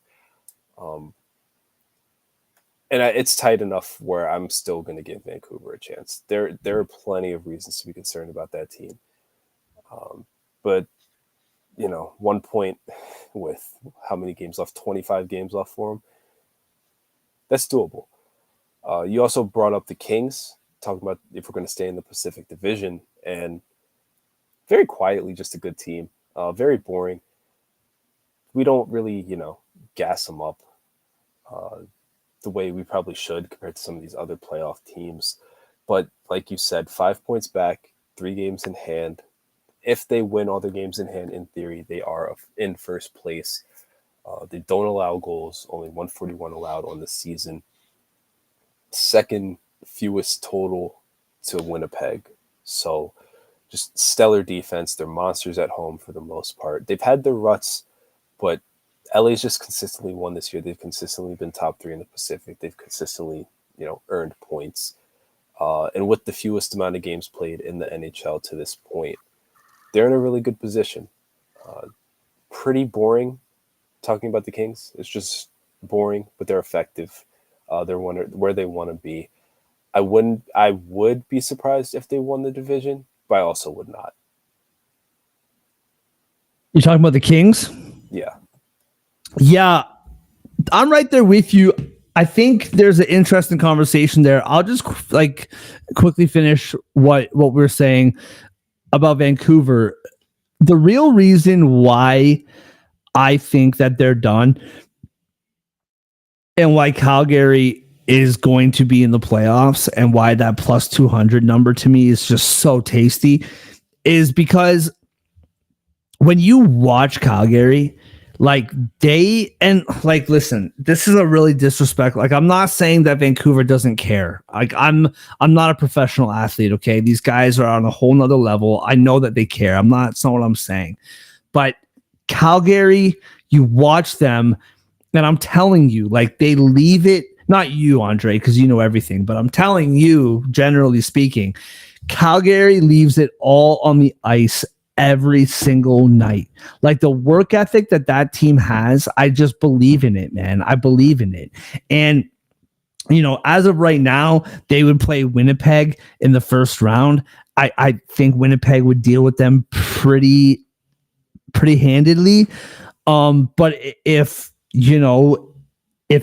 and it's tight enough where I'm still going to give Vancouver a chance. There are plenty of reasons to be concerned about that team, but 1 point with how many games left? 25 games left for them. That's doable. You also brought up the Kings, talking about if we're going to stay in the Pacific Division, and very quietly, just a good team. Very boring. We don't really, gas them up the way we probably should compared to some of these other playoff teams. But like you said, 5 points back, 3 games in hand. If they win all their games in hand, in theory, they are in first place. They don't allow goals, only 141 allowed on the season. Second fewest total to Winnipeg. So just stellar defense. They're monsters at home for the most part. They've had their ruts, but LA's just consistently won this year. They've consistently been top 3 in the Pacific. They've consistently, earned points. And with the fewest amount of games played in the NHL to this point, they're in a really good position. Pretty boring talking about the Kings. It's just boring, but they're effective. They're where they want to be. I would be surprised if they won the division, but I also would not.
You're talking about the Kings?
Yeah.
Yeah, I'm right there with you. I think there's an interesting conversation there. I'll just quickly finish what we're saying about Vancouver. The real reason why I think that they're done and why Calgary is going to be in the playoffs and why that plus 200 number to me is just so tasty is because when you watch Calgary, listen, this is a really disrespectful. I'm not saying that Vancouver doesn't care. I'm not a professional athlete. Okay. These guys are on a whole nother level. I know that they care. That's not what I'm saying, but Calgary, you watch them and I'm telling you, they leave it, not you, Andre, because you know everything, but I'm telling you, generally speaking, Calgary leaves it all on the ice every single night. The work ethic that team has, I just believe in it, man. I believe in it. And as of right now, they would play Winnipeg in the first round. I think Winnipeg would deal with them pretty handedly. But if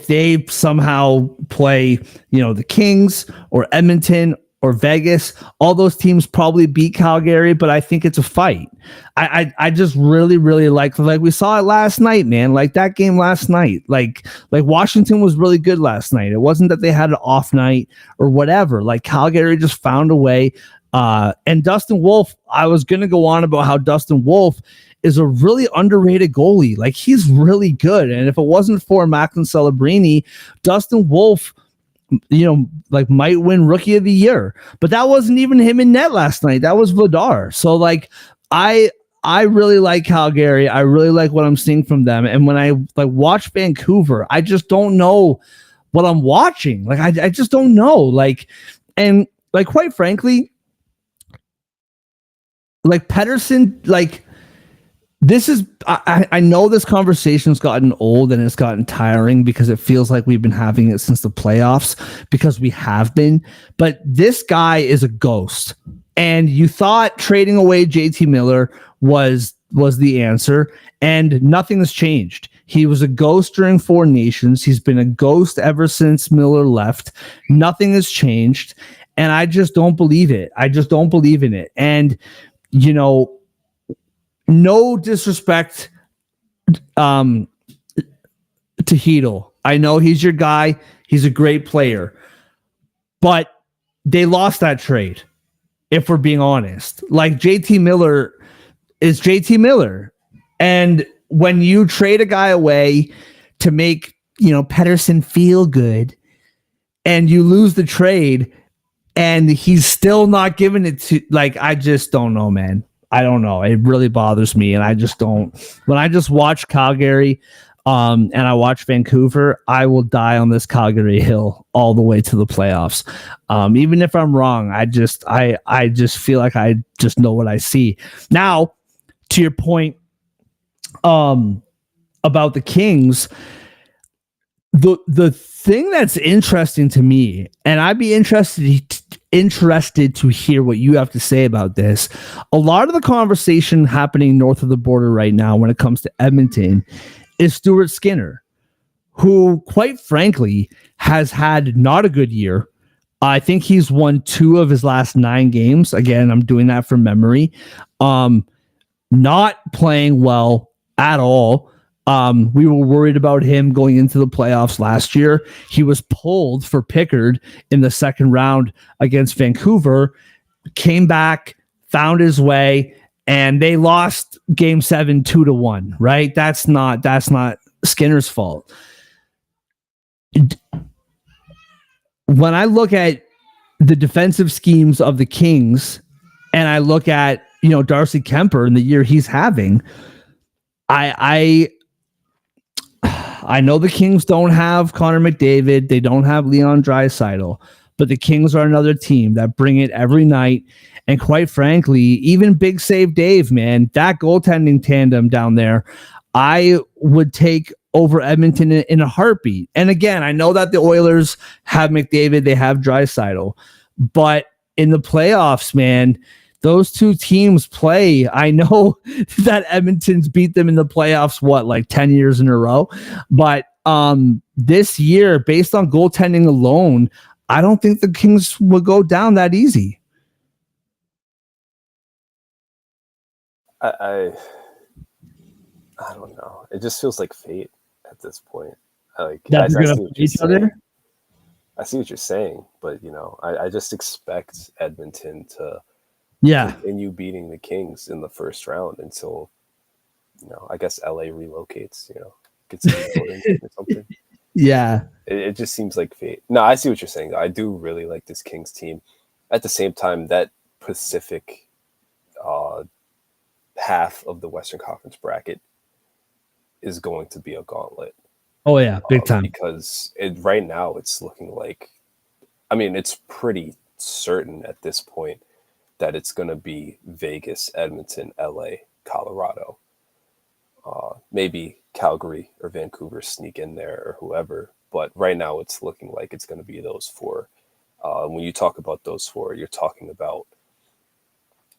they somehow play, the Kings or Edmonton or Vegas, all those teams probably beat Calgary, but I think it's a fight. I just really, really like we saw it last night, man. That game last night, like Washington was really good last night. It wasn't that they had an off night or whatever. Calgary just found a way. And Dustin Wolf, I was going to go on about how Dustin Wolf is a really underrated goalie. He's really good. And if it wasn't for Macklin Celebrini, Dustin Wolf, might win Rookie of the Year. But that wasn't even him in net last night. That was Vladar. So I really like Calgary. I really like what I'm seeing from them. And when I watch Vancouver, I just don't know what I'm watching. I just don't know. And quite frankly, Pettersson, this is, I know this conversation's gotten old and it's gotten tiring because it feels like we've been having it since the playoffs, because we have been, but this guy is a ghost. And you thought trading away JT Miller was the answer, and nothing has changed. He was a ghost during Four Nations. He's been a ghost ever since Miller left. Nothing has changed. And I just don't believe it. I just don't believe in it. And, no disrespect to Hedel. I know he's your guy. He's a great player. But they lost that trade, if we're being honest. JT Miller is JT Miller. And when you trade a guy away to make, Pettersson feel good, and you lose the trade and he's still not giving it to, I just don't know, man. I don't know. It really bothers me. And I just don't. When I just watch Calgary and I watch Vancouver, I will die on this Calgary hill all the way to the playoffs. Even if I'm wrong, I just feel like I just know what I see. Now, to your point about the Kings, the thing that's interesting to me, and I'd be interested to hear what you have to say about this. A lot of the conversation happening north of the border right now when it comes to Edmonton is Stuart Skinner, who quite frankly has had not a good year. I think he's won 2 of his last 9 games. Again, I'm doing that from memory. Not playing well at all. We were worried about him going into the playoffs last year. He was pulled for Pickard in the second round against Vancouver, came back, found his way, and they lost game 7 2-1, right? That's not Skinner's fault. When I look at the defensive schemes of the Kings and I look at, Darcy Kemper and the year he's having, I know the Kings don't have Connor McDavid. They don't have Leon Draisaitl, but the Kings are another team that bring it every night. And quite frankly, even Big Save Dave, man, that goaltending tandem down there, I would take over Edmonton in a heartbeat. And again, I know that the Oilers have McDavid, they have Draisaitl, but in the playoffs, man, those two teams play. I know that Edmonton's beat them in the playoffs, like 10 years in a row. But this year, based on goaltending alone, I don't think the Kings will go down that easy.
I don't know. It just feels like fate at this point. I see what you're saying, but I just expect Edmonton to continue beating the Kings in the first round until I guess LA relocates, gets or something.
Yeah.
It just seems like fate. No, I see what you're saying. I do really like this Kings team. At the same time, that Pacific half of the Western Conference bracket is going to be a gauntlet.
Oh yeah, big time.
Because right now it's looking like, it's pretty certain at this point that it's going to be Vegas, Edmonton, LA, Colorado. Maybe Calgary or Vancouver sneak in there or whoever. But right now it's looking like it's going to be those 4. When you talk about those 4, you're talking about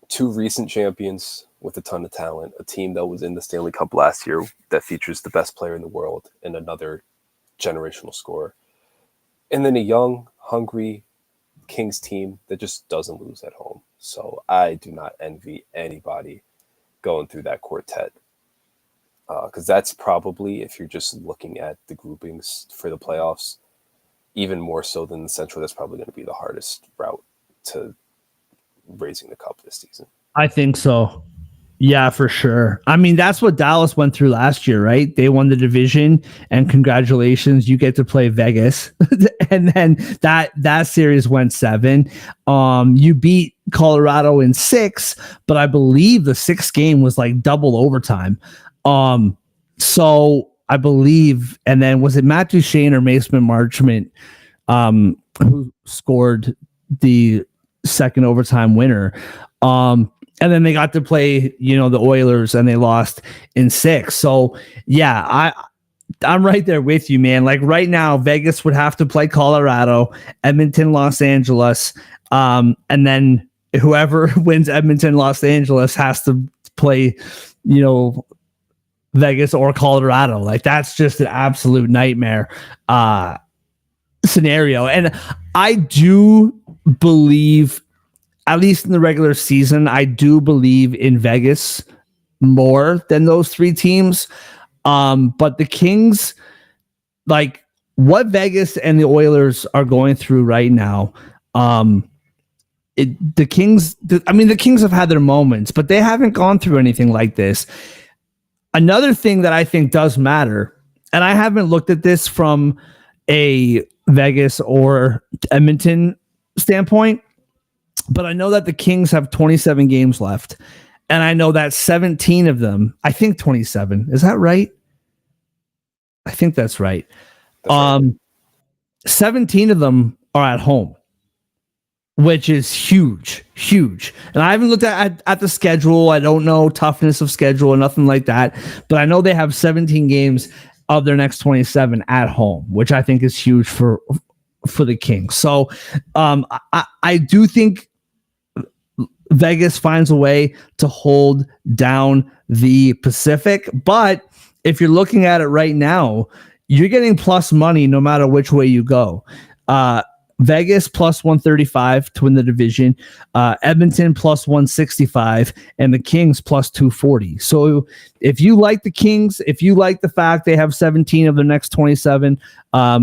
2 recent champions with a ton of talent, a team that was in the Stanley Cup last year that features the best player in the world and another generational scorer. And then a young, hungry Kings team that just doesn't lose at home. So I do not envy anybody going through that quartet. Because that's probably, if you're just looking at the groupings for the playoffs, even more so than the Central, that's probably going to be the hardest route to raising the cup this season.
I think so. Yeah, for sure. That's what Dallas went through last year, right? They won the division, and congratulations, you get to play Vegas. And then that series went 7. You beat Colorado in 6, but I believe the 6th game was like double overtime. So I believe, and then was it Matt Duchene or Mason Marchment who scored the second overtime winner? And then they got to play, the Oilers, and they lost in 6. So yeah, I'm right there with you, man. Like right now, Vegas would have to play Colorado, Edmonton, Los Angeles, and then whoever wins Edmonton, Los Angeles has to play, Vegas or Colorado. Like that's just an absolute nightmare scenario. And I do believe, at least in the regular season, I do believe in Vegas more than those 3 teams. But the Kings, like what Vegas and the Oilers are going through right now, the Kings have had their moments, but they haven't gone through anything like this. Another thing that I think does matter, and I haven't looked at this from a Vegas or Edmonton standpoint, but I know that the Kings have 27 games left, and I know that 17 of them, I think 27, is that right? I think that's right. 17 of them are at home, which is huge. And I haven't looked at the schedule. I don't know toughness of schedule or nothing like that, but I know they have 17 games of their next 27 at home, which I think is huge for the Kings. So I do think Vegas finds a way to hold down the Pacific, but if you're looking at it right now, you're getting plus money no matter which way you go. Vegas plus 135 to win the division, Edmonton plus 165, and the Kings plus 240. So if you like the Kings, if you like the fact they have 17 of their next 27, or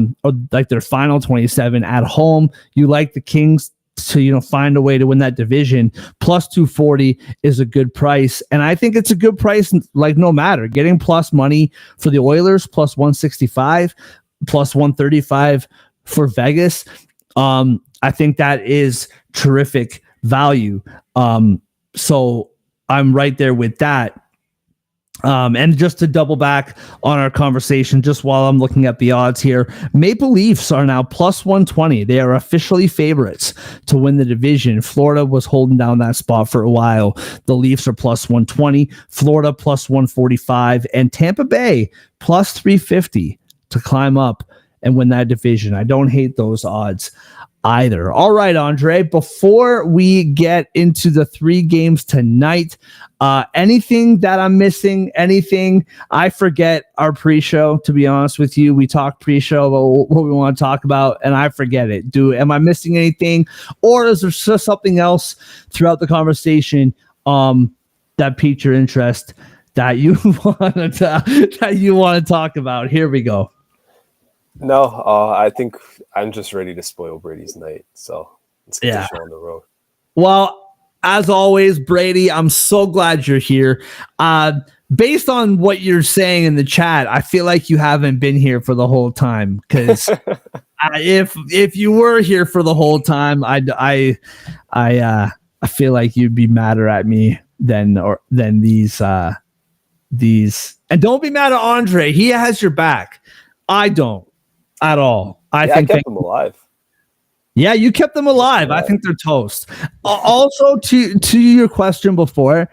like their final 27 at home, you like the Kings to find a way to win that division, plus 240 is a good price. And I think it's a good price, like no matter. Getting plus money for the Oilers, plus 165, plus 135 for Vegas. I think that is terrific value. So I'm right there with that. And just to double back on our conversation, just while I'm looking at the odds here, Maple Leafs are now plus 120. They are officially favorites to win the division. Florida was holding down that spot for a while. The Leafs are plus 120, Florida plus 145, and Tampa Bay plus 350 to climb up and win that division. I don't hate those odds either. All right, Andre, before we get into the 3 games tonight, anything that I'm missing, anything I forget our pre-show, to be honest with you. We talk pre-show about what we want to talk about, and I forget it. Am I missing anything, or is there just something else throughout the conversation that piqued your interest that you want to talk about? Here we go.
No, I think I'm just ready to spoil Brady's night. So let's get the show on the road.
Well, as always, Brady, I'm so glad you're here. Based on what you're saying in the chat, I feel like you haven't been here for the whole time. Because if you were here for the whole time, I feel like you'd be madder at me than these. And don't be mad at Andre. He has your back. I don't. At all. I think
I kept them alive.
Yeah, you kept them alive. I think they're toast. Also, to your question before,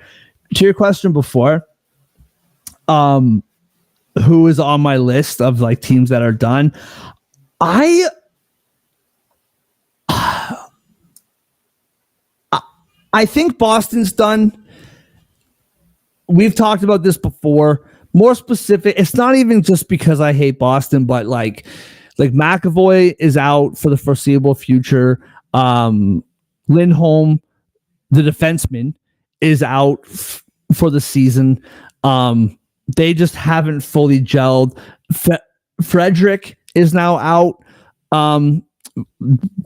who is on my list of like teams that are done? I think Boston's done. We've talked about this before. More specific, it's not even just because I hate Boston, but like McAvoy is out for the foreseeable future. Lindholm, the defenseman, is out for the season. They just haven't fully gelled. Frederick is now out.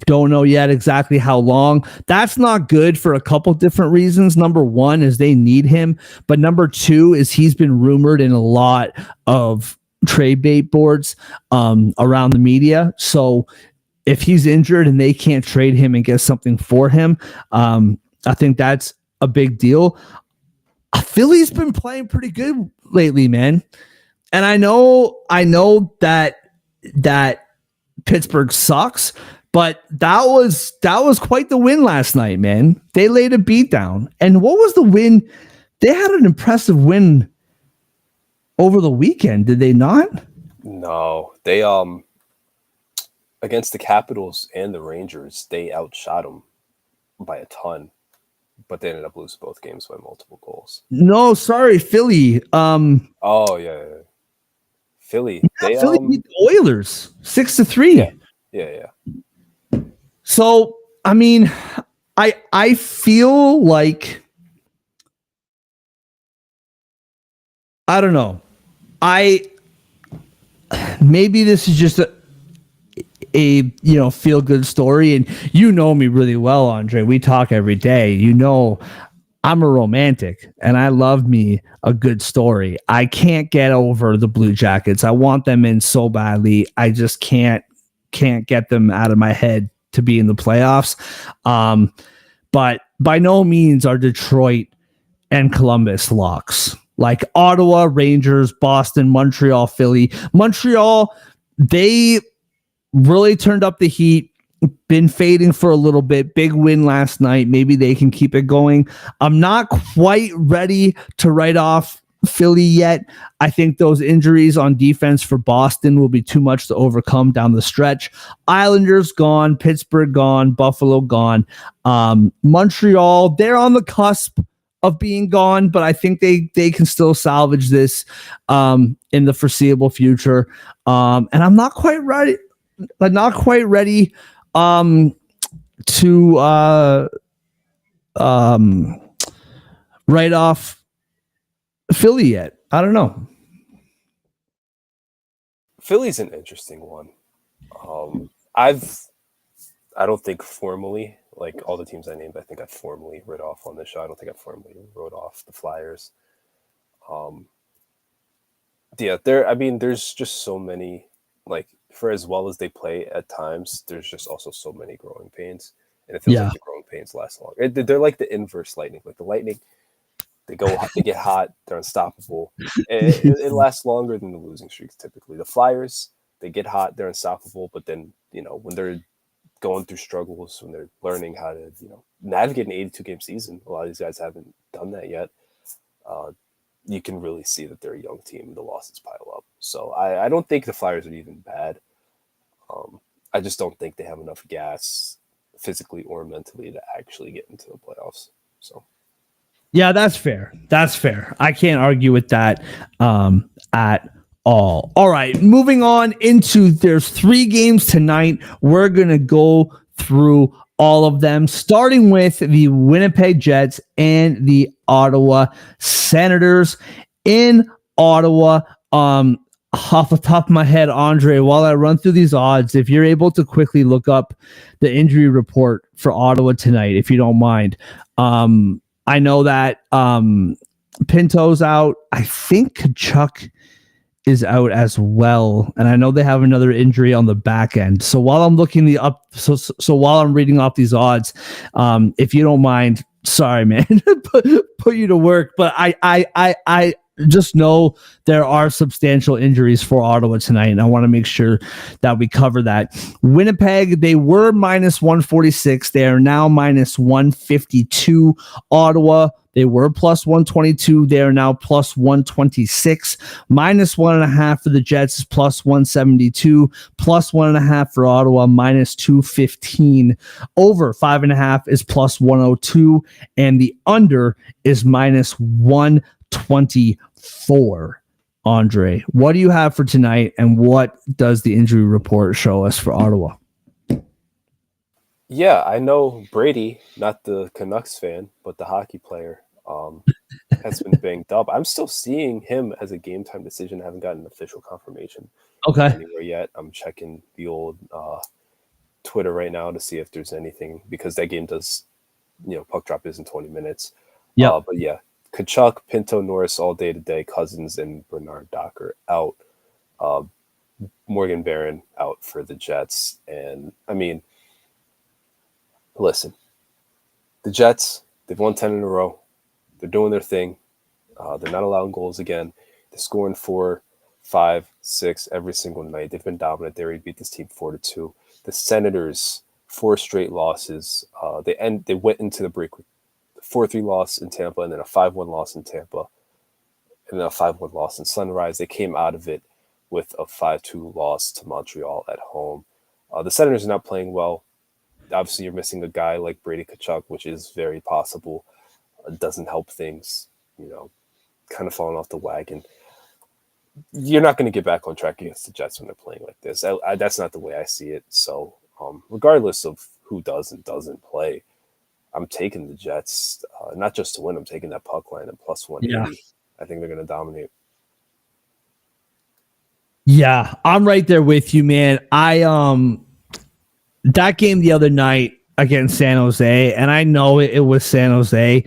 Don't know yet exactly how long. That's not good for a couple different reasons. Number one is they need him, but number two is he's been rumored in a lot of trade bait boards around the media. So if he's injured and they can't trade him and get something for him, I think that's a big deal. Philly's been playing pretty good lately, man. And I know that Pittsburgh sucks, but that was quite the win last night, man. They laid a beat down. And what was the win? They had an impressive win over the weekend, did they not?
No, they against the Capitals and the Rangers, they outshot them by a ton, but they ended up losing both games by multiple goals.
No, sorry, Philly.
Oh yeah. Philly.
Yeah, Philly beat the Oilers 6-3.
Yeah.
So I mean, I feel like I don't know. Maybe this is just a feel good story, and you know me really well, Andre. We talk every day. You know I'm a romantic, and I love me a good story. I can't get over the Blue Jackets. I want them in so badly. I just can't get them out of my head to be in the playoffs. But by no means are Detroit and Columbus locks. Like Ottawa, Rangers, Boston, Montreal, Philly. Montreal, they really turned up the heat, been fading for a little bit. Big win last night. Maybe they can keep it going. I'm not quite ready to write off Philly yet. I think those injuries on defense for Boston will be too much to overcome down the stretch. Islanders gone, Pittsburgh gone, Buffalo gone. Montreal, they're on the cusp of being gone, but I think they can still salvage this in the foreseeable future. And I'm not quite ready. To write off Philly yet. I don't know.
Philly's an interesting one. I don't think formally, like all the teams I named, I think I formally wrote off on this show. I don't think I formally wrote off the Flyers. There's just so many, like, for as well as they play at times, there's just also so many growing pains. And it feels like the growing pains last long. They're like the inverse Lightning. Like the Lightning, they get hot, they're unstoppable. It lasts longer than the losing streaks typically. The Flyers, they get hot, they're unstoppable, but then, when they're going through struggles, when they're learning how to, navigate an 82-game season, a lot of these guys haven't done that yet. You can really see that they're a young team and the losses pile up. So I don't think the Flyers are even bad. I just don't think they have enough gas physically or mentally to actually get into the playoffs. So,
yeah, that's fair. That's fair. I can't argue with that at all. All right, moving on into there's 3 games tonight. We're going to go through all of them, starting with the Winnipeg Jets and the Ottawa Senators. In Ottawa, off the top of my head, Andre, while I run through these odds, if you're able to quickly look up the injury report for Ottawa tonight, if you don't mind. I know that Pinto's out. I think Kachuk is out as well, and I know they have another injury on the back end. So while I'm looking so while I'm reading off these odds, if you don't mind, sorry, man, put you to work, but I just know there are substantial injuries for Ottawa tonight, and I want to make sure that we cover that. Winnipeg, they were minus 146. They are now minus 152. Ottawa, they were plus 122. They are now plus 126. Minus 1.5 for the Jets is plus 172. Plus 1.5 for Ottawa, minus 215. Over 5.5 is plus 102. And the under is minus 124. Andre, what do you have for tonight, and what does the injury report show us for Ottawa?
Yeah, I know Brady, not the Canucks fan, but the hockey player, has been banged up. I'm still seeing him as a game time decision. I haven't gotten official confirmation anywhere yet. I'm checking the old Twitter right now to see if there's anything, because that game does, puck drop is in 20 minutes.
Yeah.
But yeah, Kachuk, Pinto, Norris all day today. Cousins and Bernard Docker out. Morgan Barron out for the Jets. And I mean, listen, the Jets, they've won 10 in a row. They're doing their thing. They're not allowing goals again. They're scoring 4, 5, 6 every single night. They've been dominant. They already beat this team 4-2. The Senators, 4 straight losses. They went into the break with a 4-3 loss in Tampa, and then a 5-1 loss in Tampa, and then a 5-1 loss in Sunrise. They came out of it with a 5-2 loss to Montreal at home. The Senators are not playing well. Obviously, you're missing a guy like Brady Kachuk, which is very possible. Doesn't help things, kind of falling off the wagon. You're not going to get back on track against the Jets when they're playing like this. That's not the way I see it. So regardless of who does and doesn't play, I'm taking the Jets, not just to win. I'm taking that puck line at plus 180. Yeah. I think they're going to dominate.
Yeah, I'm right there with you, man. That game the other night against San Jose, and I know it was San Jose.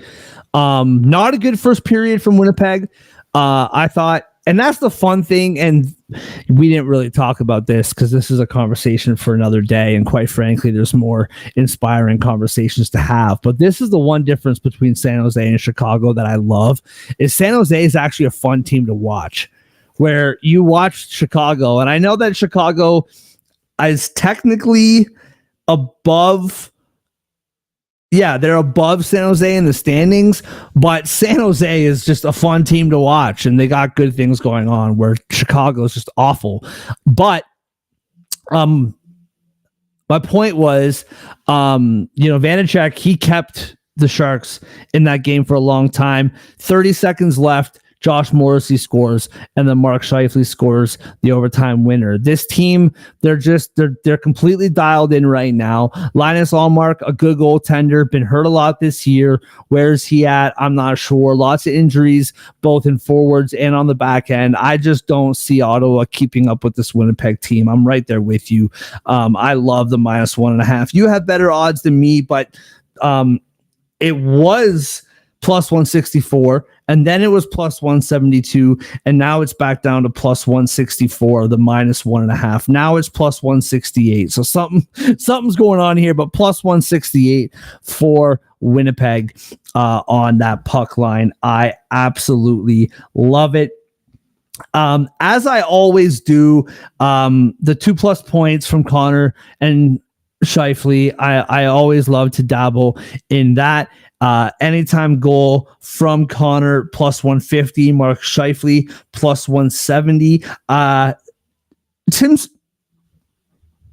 Not a good first period from Winnipeg. I thought, and that's the fun thing, and we didn't really talk about this because this is a conversation for another day, and quite frankly, there's more inspiring conversations to have. But this is the one difference between San Jose and Chicago that I love, is San Jose is actually a fun team to watch, where you watch Chicago, and I know that Chicago is technically above yeah, they're above San Jose in the standings, but San Jose is just a fun team to watch, and they got good things going on where Chicago is just awful. But my point was, Vanacek, he kept the Sharks in that game for a long time. 30 seconds left. Josh Morrissey scores, and then Mark Scheifele scores the overtime winner. This team, they're completely dialed in right now. Linus Ullmark, a good goaltender, been hurt a lot this year. Where's he at? I'm not sure. Lots of injuries, both in forwards and on the back end. I just don't see Ottawa keeping up with this Winnipeg team. I'm right there with you. I love the -1.5. You have better odds than me, but it was plus 164, and then it was plus 172, and now it's back down to plus 164, the -1.5. Now it's plus 168. So something's going on here, but plus 168 for Winnipeg on that puck line. I absolutely love it. As I always do, the 2+ points from Connor and Scheifele, I always love to dabble in that. Anytime goal from Connor, plus 150. Mark Scheifele, plus 170. Tim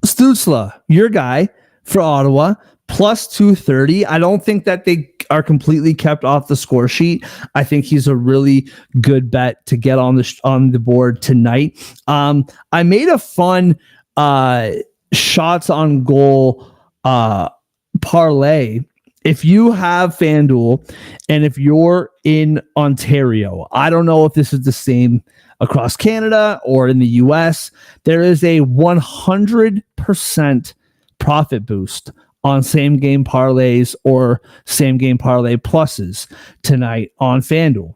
Stützle, your guy for Ottawa, plus 230. I don't think that they are completely kept off the score sheet. I think he's a really good bet to get on the board tonight. I made a fun shots on goal parlay. If you have FanDuel and if you're in Ontario, I don't know if this is the same across Canada or in the US, there is a 100% profit boost on same game parlays or same game parlay pluses tonight on FanDuel.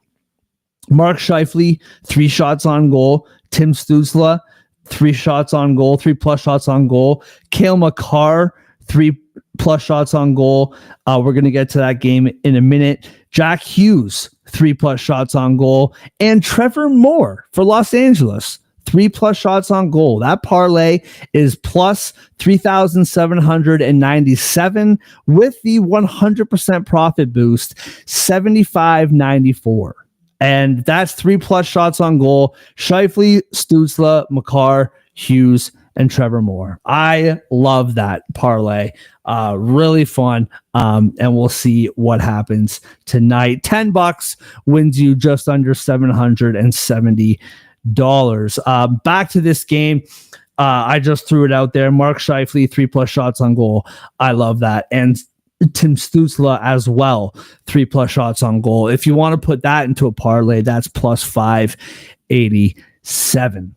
Mark Scheifele, 3 shots on goal. Tim Stützle, 3 shots on goal, 3+ shots on goal. Cale Makar, 3+ shots on goal. We're going to get to that game in a minute. Jack Hughes, 3+ shots on goal. And Trevor Moore for Los Angeles, 3+ shots on goal. That parlay is plus 3,797 with the 100% profit boost, 75.94. And that's 3+ shots on goal. Scheifele, Stützle, Makar, Hughes, and Trevor Moore. I love that parlay. Really fun. And we'll see what happens tonight. $10 wins you just under $770. Back to this game. I just threw it out there. Mark Scheifele, 3+ shots on goal. I love that. And Tim Stützle as well, 3+ shots on goal. If you want to put that into a parlay, that's plus 587.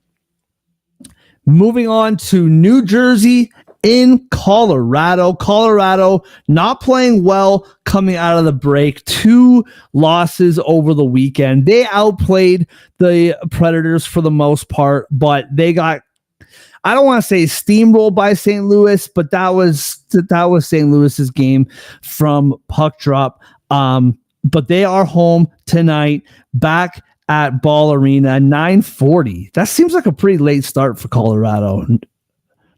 Moving on to New Jersey in Colorado. Colorado not playing well coming out of the break. 2 losses over the weekend. They outplayed the Predators for the most part, but they got, I don't want to say steamrolled by St. Louis, but that was St. Louis's game from puck drop. But they are home tonight, back at Ball Arena, 9:40. That seems like a pretty late start for Colorado.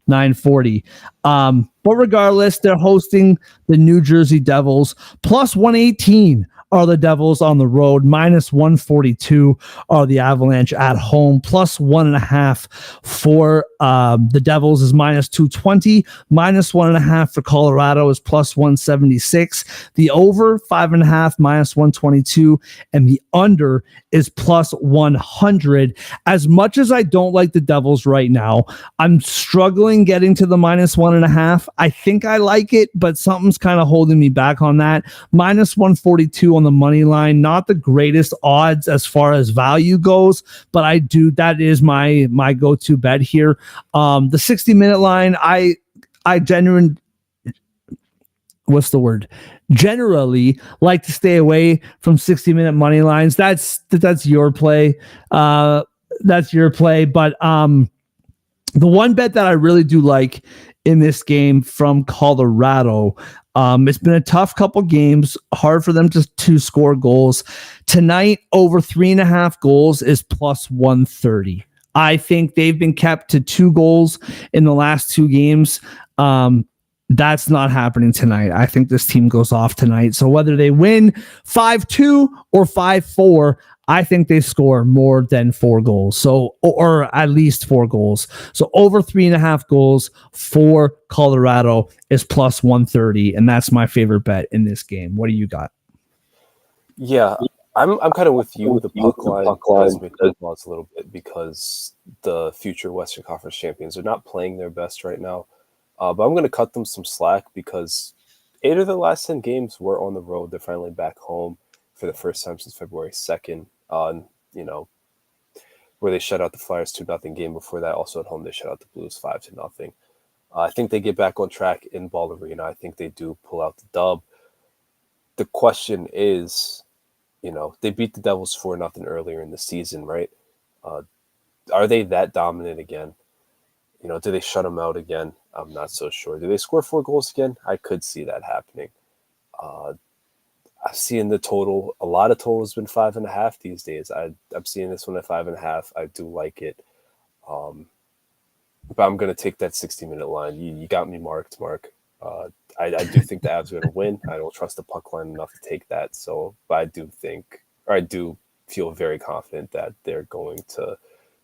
9:40. But regardless, they're hosting the New Jersey Devils. Plus 118 are the Devils on the road. Minus 142 are the Avalanche at home. Plus 1.5 for the Devils is minus 220. Minus 1.5 for Colorado is plus 176. The over 5.5 minus 122, and the under is plus 100. As much as I don't like the Devils right now, I'm struggling getting to the minus 1.5. I think I like it, but something's kind of holding me back on that. Minus 142 on the money line, not the greatest odds as far as value goes, but I do, that is my go-to bet here. The 60-minute line, I generally like to stay away from 60-minute money lines. That's your play. That's your play. But the one bet that I really do like in this game from Colorado, it's been a tough couple games, hard for them to score goals. Tonight, over 3.5 goals is plus 130. I think they've been kept to 2 goals in the last 2 games. That's not happening tonight. I think this team goes off tonight. So whether they win 5-2 or 5-4, I think they score more than 4 goals. So, or at least 4 goals. So over 3.5 goals for Colorado is plus 130. And that's my favorite bet in this game. What do you got?
Yeah, I'm kind of with you. The puck line does make the odds a little bit because the future Western Conference champions are not playing their best right now. But I'm going to cut them some slack because 8 of the last 10 games were on the road. They're finally back home for the first time since February 2nd. Where they shut out the Flyers 2-0 game. Before that, also at home, they shut out the Blues 5-0. I think they get back on track in Ball Arena. I think they do pull out the dub. The question is, they beat the Devils 4-0 earlier in the season, right? Are they that dominant again? Do they shut them out again? I'm not so sure. Do they score 4 goals again? I could see that happening. I've seen the total. A lot of totals been 5.5 these days. I'm seeing this one at 5.5. I do like it. But I'm going to take that 60-minute line. You got me marked, Mark. I do think the Avs are going to win. I don't trust the puck line enough to take that. But I do feel very confident that they're going to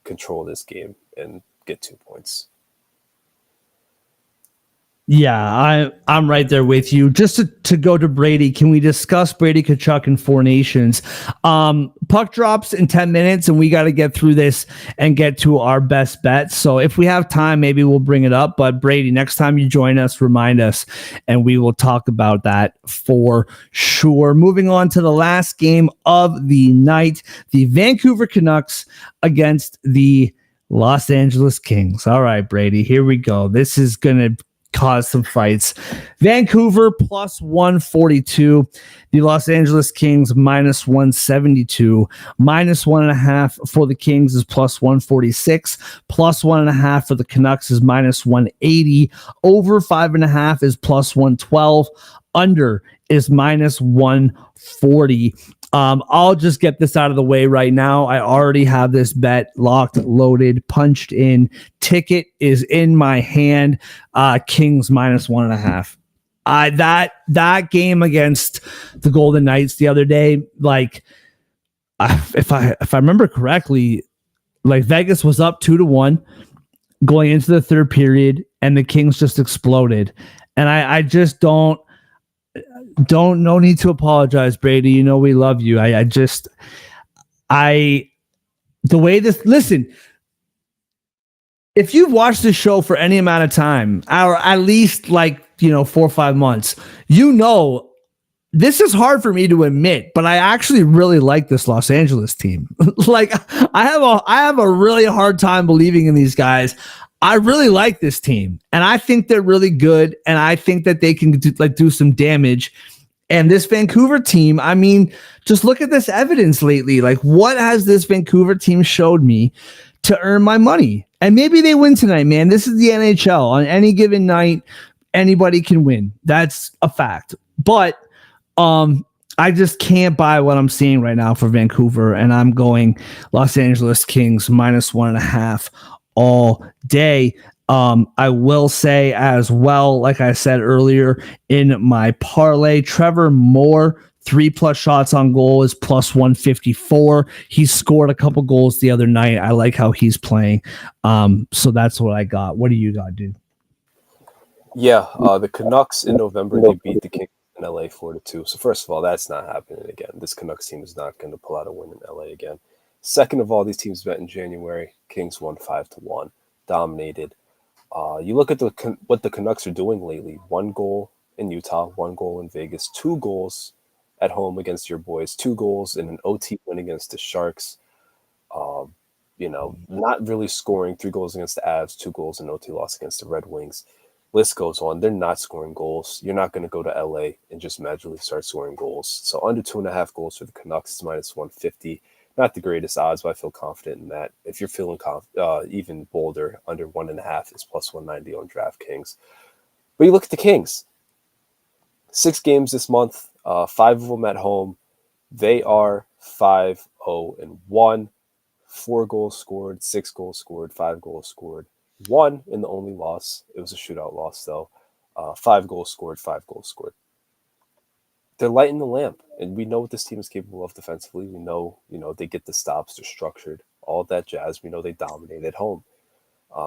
control this game and get 2 points.
Yeah, I'm right there with you. Just to go to Brady, can we discuss Brady Tkachuk and Four Nations? Puck drops in 10 minutes, and we got to get through this and get to our best bets. So if we have time, maybe we'll bring it up. But Brady, next time you join us, remind us, and we will talk about that for sure. Moving on to the last game of the night, the Vancouver Canucks against the Los Angeles Kings. All right, Brady, here we go. This is going to cause some fights. Vancouver plus 142. The Los Angeles Kings minus 172. Minus 1.5 for the Kings is plus 146. Plus 1.5 for the Canucks is minus 180. Over 5.5 is plus 112. Under is minus 140. I'll just get this out of the way right now. I already have this bet locked, loaded, punched in. Ticket is in my hand. Kings minus 1.5. That game against the Golden Knights the other day, like if I remember correctly, like Vegas was up 2-1 going into the third period, and the Kings just exploded. And I just don't no need to apologize, Brady. We love you. The way this, listen, if you've watched this show for any amount of time, or at least 4 or 5 months, this is hard for me to admit, but I actually really like this Los Angeles team. I have a really hard time believing in these guys. I really like this team, and I think they're really good, and I think that they can do some damage. And this Vancouver team, I mean, just look at this evidence lately. Like, what has this Vancouver team showed me to earn my money? And maybe they win tonight, man. This is the NHL. On any given night, anybody can win. That's a fact. But I just can't buy what I'm seeing right now for Vancouver, and I'm going Los Angeles Kings minus 1.5 all day. I will say as well, like I said earlier in my parlay, Trevor Moore, 3+ shots on goal is plus 154. He scored a couple goals the other night. I like how he's playing. So that's what I got. What do you got, dude?
Yeah, the Canucks in November, they beat the Kings in LA 4-2. So first of all, that's not happening again. This Canucks team is not going to pull out a win in LA again. Second of all, these teams met in January. Kings won 5-1, dominated. You look at what the Canucks are doing lately. 1 goal in Utah, 1 goal in Vegas, 2 goals at home against your boys, 2 goals in an OT win against the Sharks. Not really scoring, 3 goals against the Avs, 2 goals in OT loss against the Red Wings. List goes on. They're not scoring goals. You're not going to go to LA and just magically start scoring goals. So under 2.5 goals for the Canucks is minus 150. Not the greatest odds, but I feel confident in that. If you're feeling even bolder, under 1.5 is plus 190 on DraftKings. But you look at the Kings. 6 games this month, 5 of them at home. They are 5-0-1. 4 goals scored, 6 goals scored, 5 goals scored. 1 in the only loss. It was a shootout loss, though. 5 goals scored, 5 goals scored. They're lighting the lamp, and we know what this team is capable of defensively. We know, they get the stops, they're structured, all of that jazz. We know they dominate at home.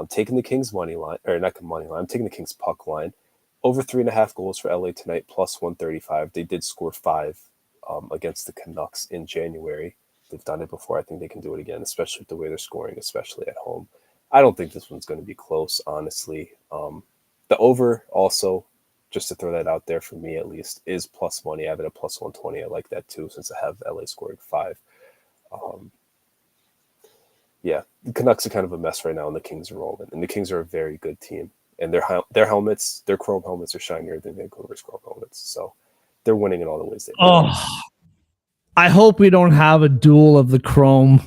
Taking the Kings money line, or not the money line, I'm taking the Kings puck line. Over 3.5 goals for LA tonight, plus 135. They did score 5 against the Canucks in January. They've done it before. I think they can do it again, especially with the way they're scoring, especially at home. I don't think this one's going to be close, honestly. The over also, just to throw that out there for me at least, is plus money. I have it at plus 120. I like that too, since I have LA scoring 5. Yeah, the Canucks are kind of a mess right now, and the Kings are rolling. And the Kings are a very good team. And their helmets, their chrome helmets are shinier than Vancouver's chrome helmets. So they're winning in all the ways they can.
Oh, I hope we don't have a duel of the chrome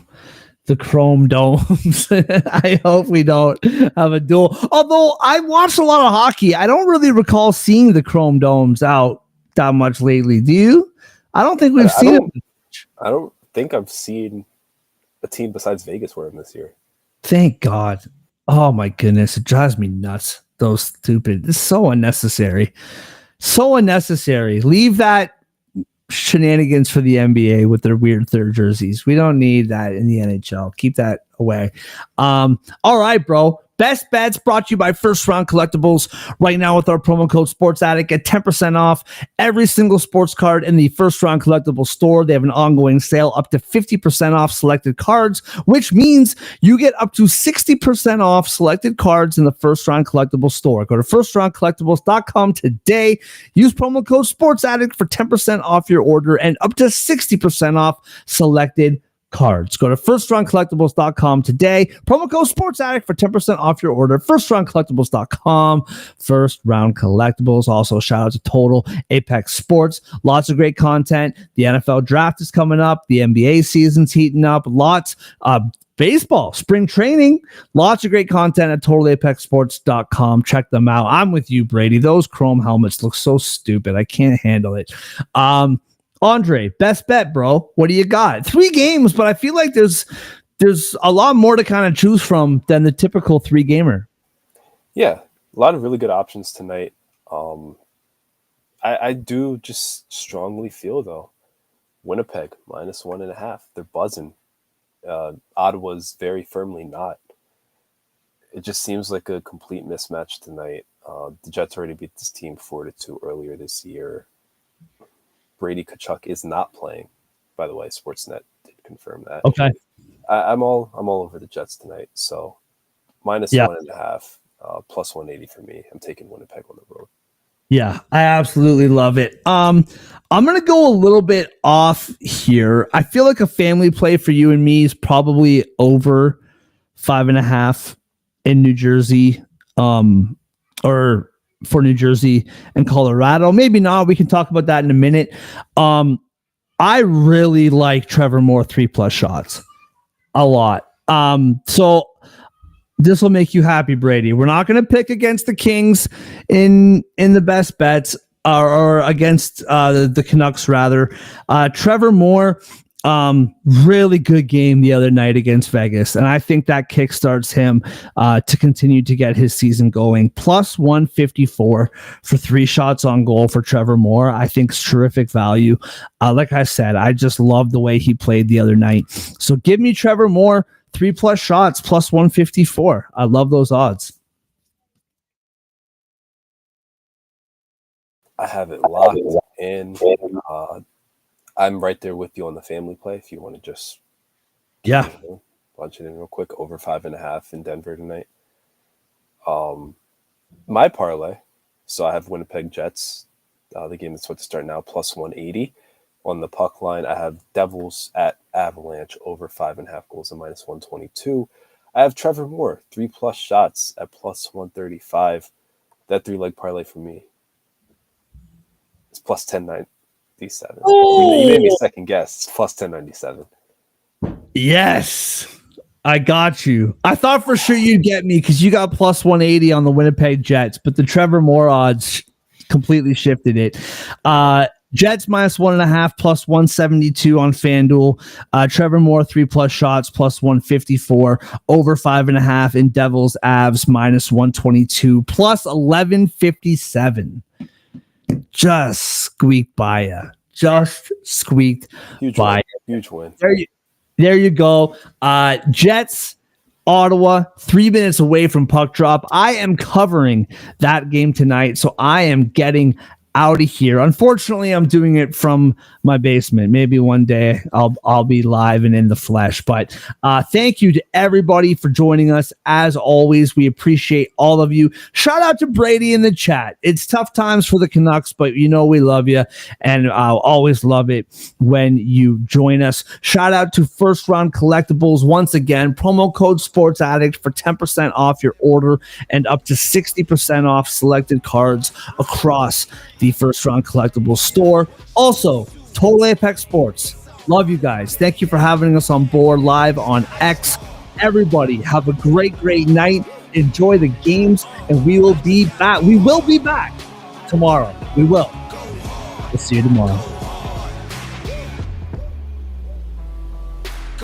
domes. I hope we don't have a duel. Although I watched a lot of hockey, I don't really recall seeing the chrome domes out that much lately. Do you? I don't think we've seen it.
I don't think I've seen a team besides Vegas wear them this year.
Thank God. Oh my goodness. It drives me nuts. Those stupid. It's so unnecessary. So unnecessary. Leave that shenanigans for the NBA with their weird third jerseys. We don't need that in the NHL. Keep that away. All right, bro. Best Bets brought to you by First Round Collectibles. Right now with our promo code Sports Addict, get 10% off every single sports card in the First Round Collectibles store. They have an ongoing sale up to 50% off selected cards, which means you get up to 60% off selected cards in the First Round Collectibles store. Go to firstroundcollectibles.com today. Use promo code Sports Addict for 10% off your order and up to 60% off selected cards. Go to firstroundcollectibles.com today. Promo code Sports Addict for 10% off your order. Firstroundcollectibles.com. First Round Collectibles. Also, shout out to Total Apex Sports. Lots of great content. The NFL draft is coming up. The NBA season's heating up. Lots of baseball, spring training. Lots of great content at totalapexsports.com. Check them out. I'm with you, Brady. Those chrome helmets look so stupid. I can't handle it. Andre, best bet, bro. What do you got? 3 games, but I feel like there's a lot more to kind of choose from than the typical 3-gamer.
Yeah, a lot of really good options tonight. I do just strongly feel, though, Winnipeg, minus 1.5. They're buzzing. Ottawa's very firmly not. It just seems like a complete mismatch tonight. The Jets already beat this team 4-2 earlier this year. Brady Tkachuk is not playing. By the way, Sportsnet did confirm that.
Okay,
I'm all over the Jets tonight. So minus 1.5, plus 180 for me. I'm taking Winnipeg on the road.
Yeah, I absolutely love it. I'm gonna go a little bit off here. I feel like a family play for you and me is probably over 5.5 in New Jersey, or for New Jersey and Colorado. Maybe not. We can talk about that in a minute. I really like Trevor Moore 3+ shots a lot. So this will make you happy, Brady. We're not going to pick against the Kings in the best bets or against the Canucks rather. Trevor Moore, really good game the other night against Vegas, and I think that kickstarts him to continue to get his season going. Plus 154 for 3 shots on goal for Trevor Moore. I think is terrific value. Like I said, I just love the way he played the other night. So give me Trevor Moore 3+ shots plus 154. I love those odds.
I have it locked in. I'm right there with you on the family play. If you want to just punch it in real quick, over 5.5 in Denver tonight. My parlay. So I have Winnipeg Jets, the game that's about to start now, plus 180. On the puck line, I have Devils at Avalanche over 5.5 goals and minus 122. I have Trevor Moore 3+ shots at plus 135. That 3-leg parlay for me is plus 10.97. You made me second guess. It's plus 10.97.
Yes, I got you. I thought for sure you'd get me because you got plus 180 on the Winnipeg Jets, but the Trevor Moore odds completely shifted it. Jets minus 1.5 plus 172 on FanDuel. Trevor Moore 3+ shots plus 154. Over 5.5 in Devils Avs minus 122 plus 1157. Just squeaked by ya. Just squeaked by ya.
Huge win.
There you go. Jets, Ottawa, 3 minutes away from puck drop. I am covering that game tonight, so I am getting out of here. Unfortunately, I'm doing it from my basement. Maybe one day I'll be live and in the flesh. But thank you to everybody for joining us. As always, we appreciate all of you. Shout out to Brady in the chat. It's tough times for the Canucks, but you know we love you, and I'll always love it when you join us. Shout out to First Round Collectibles once again. Promo code Sports Addict for 10% off your order and up to 60% off selected cards across the First Round Collectibles store. Also, Total Apex Sports. Love you guys. Thank you for having us on board live on X. Everybody, have a great night. Enjoy the games, and we will be back. We will be back tomorrow. We will. We'll see you tomorrow.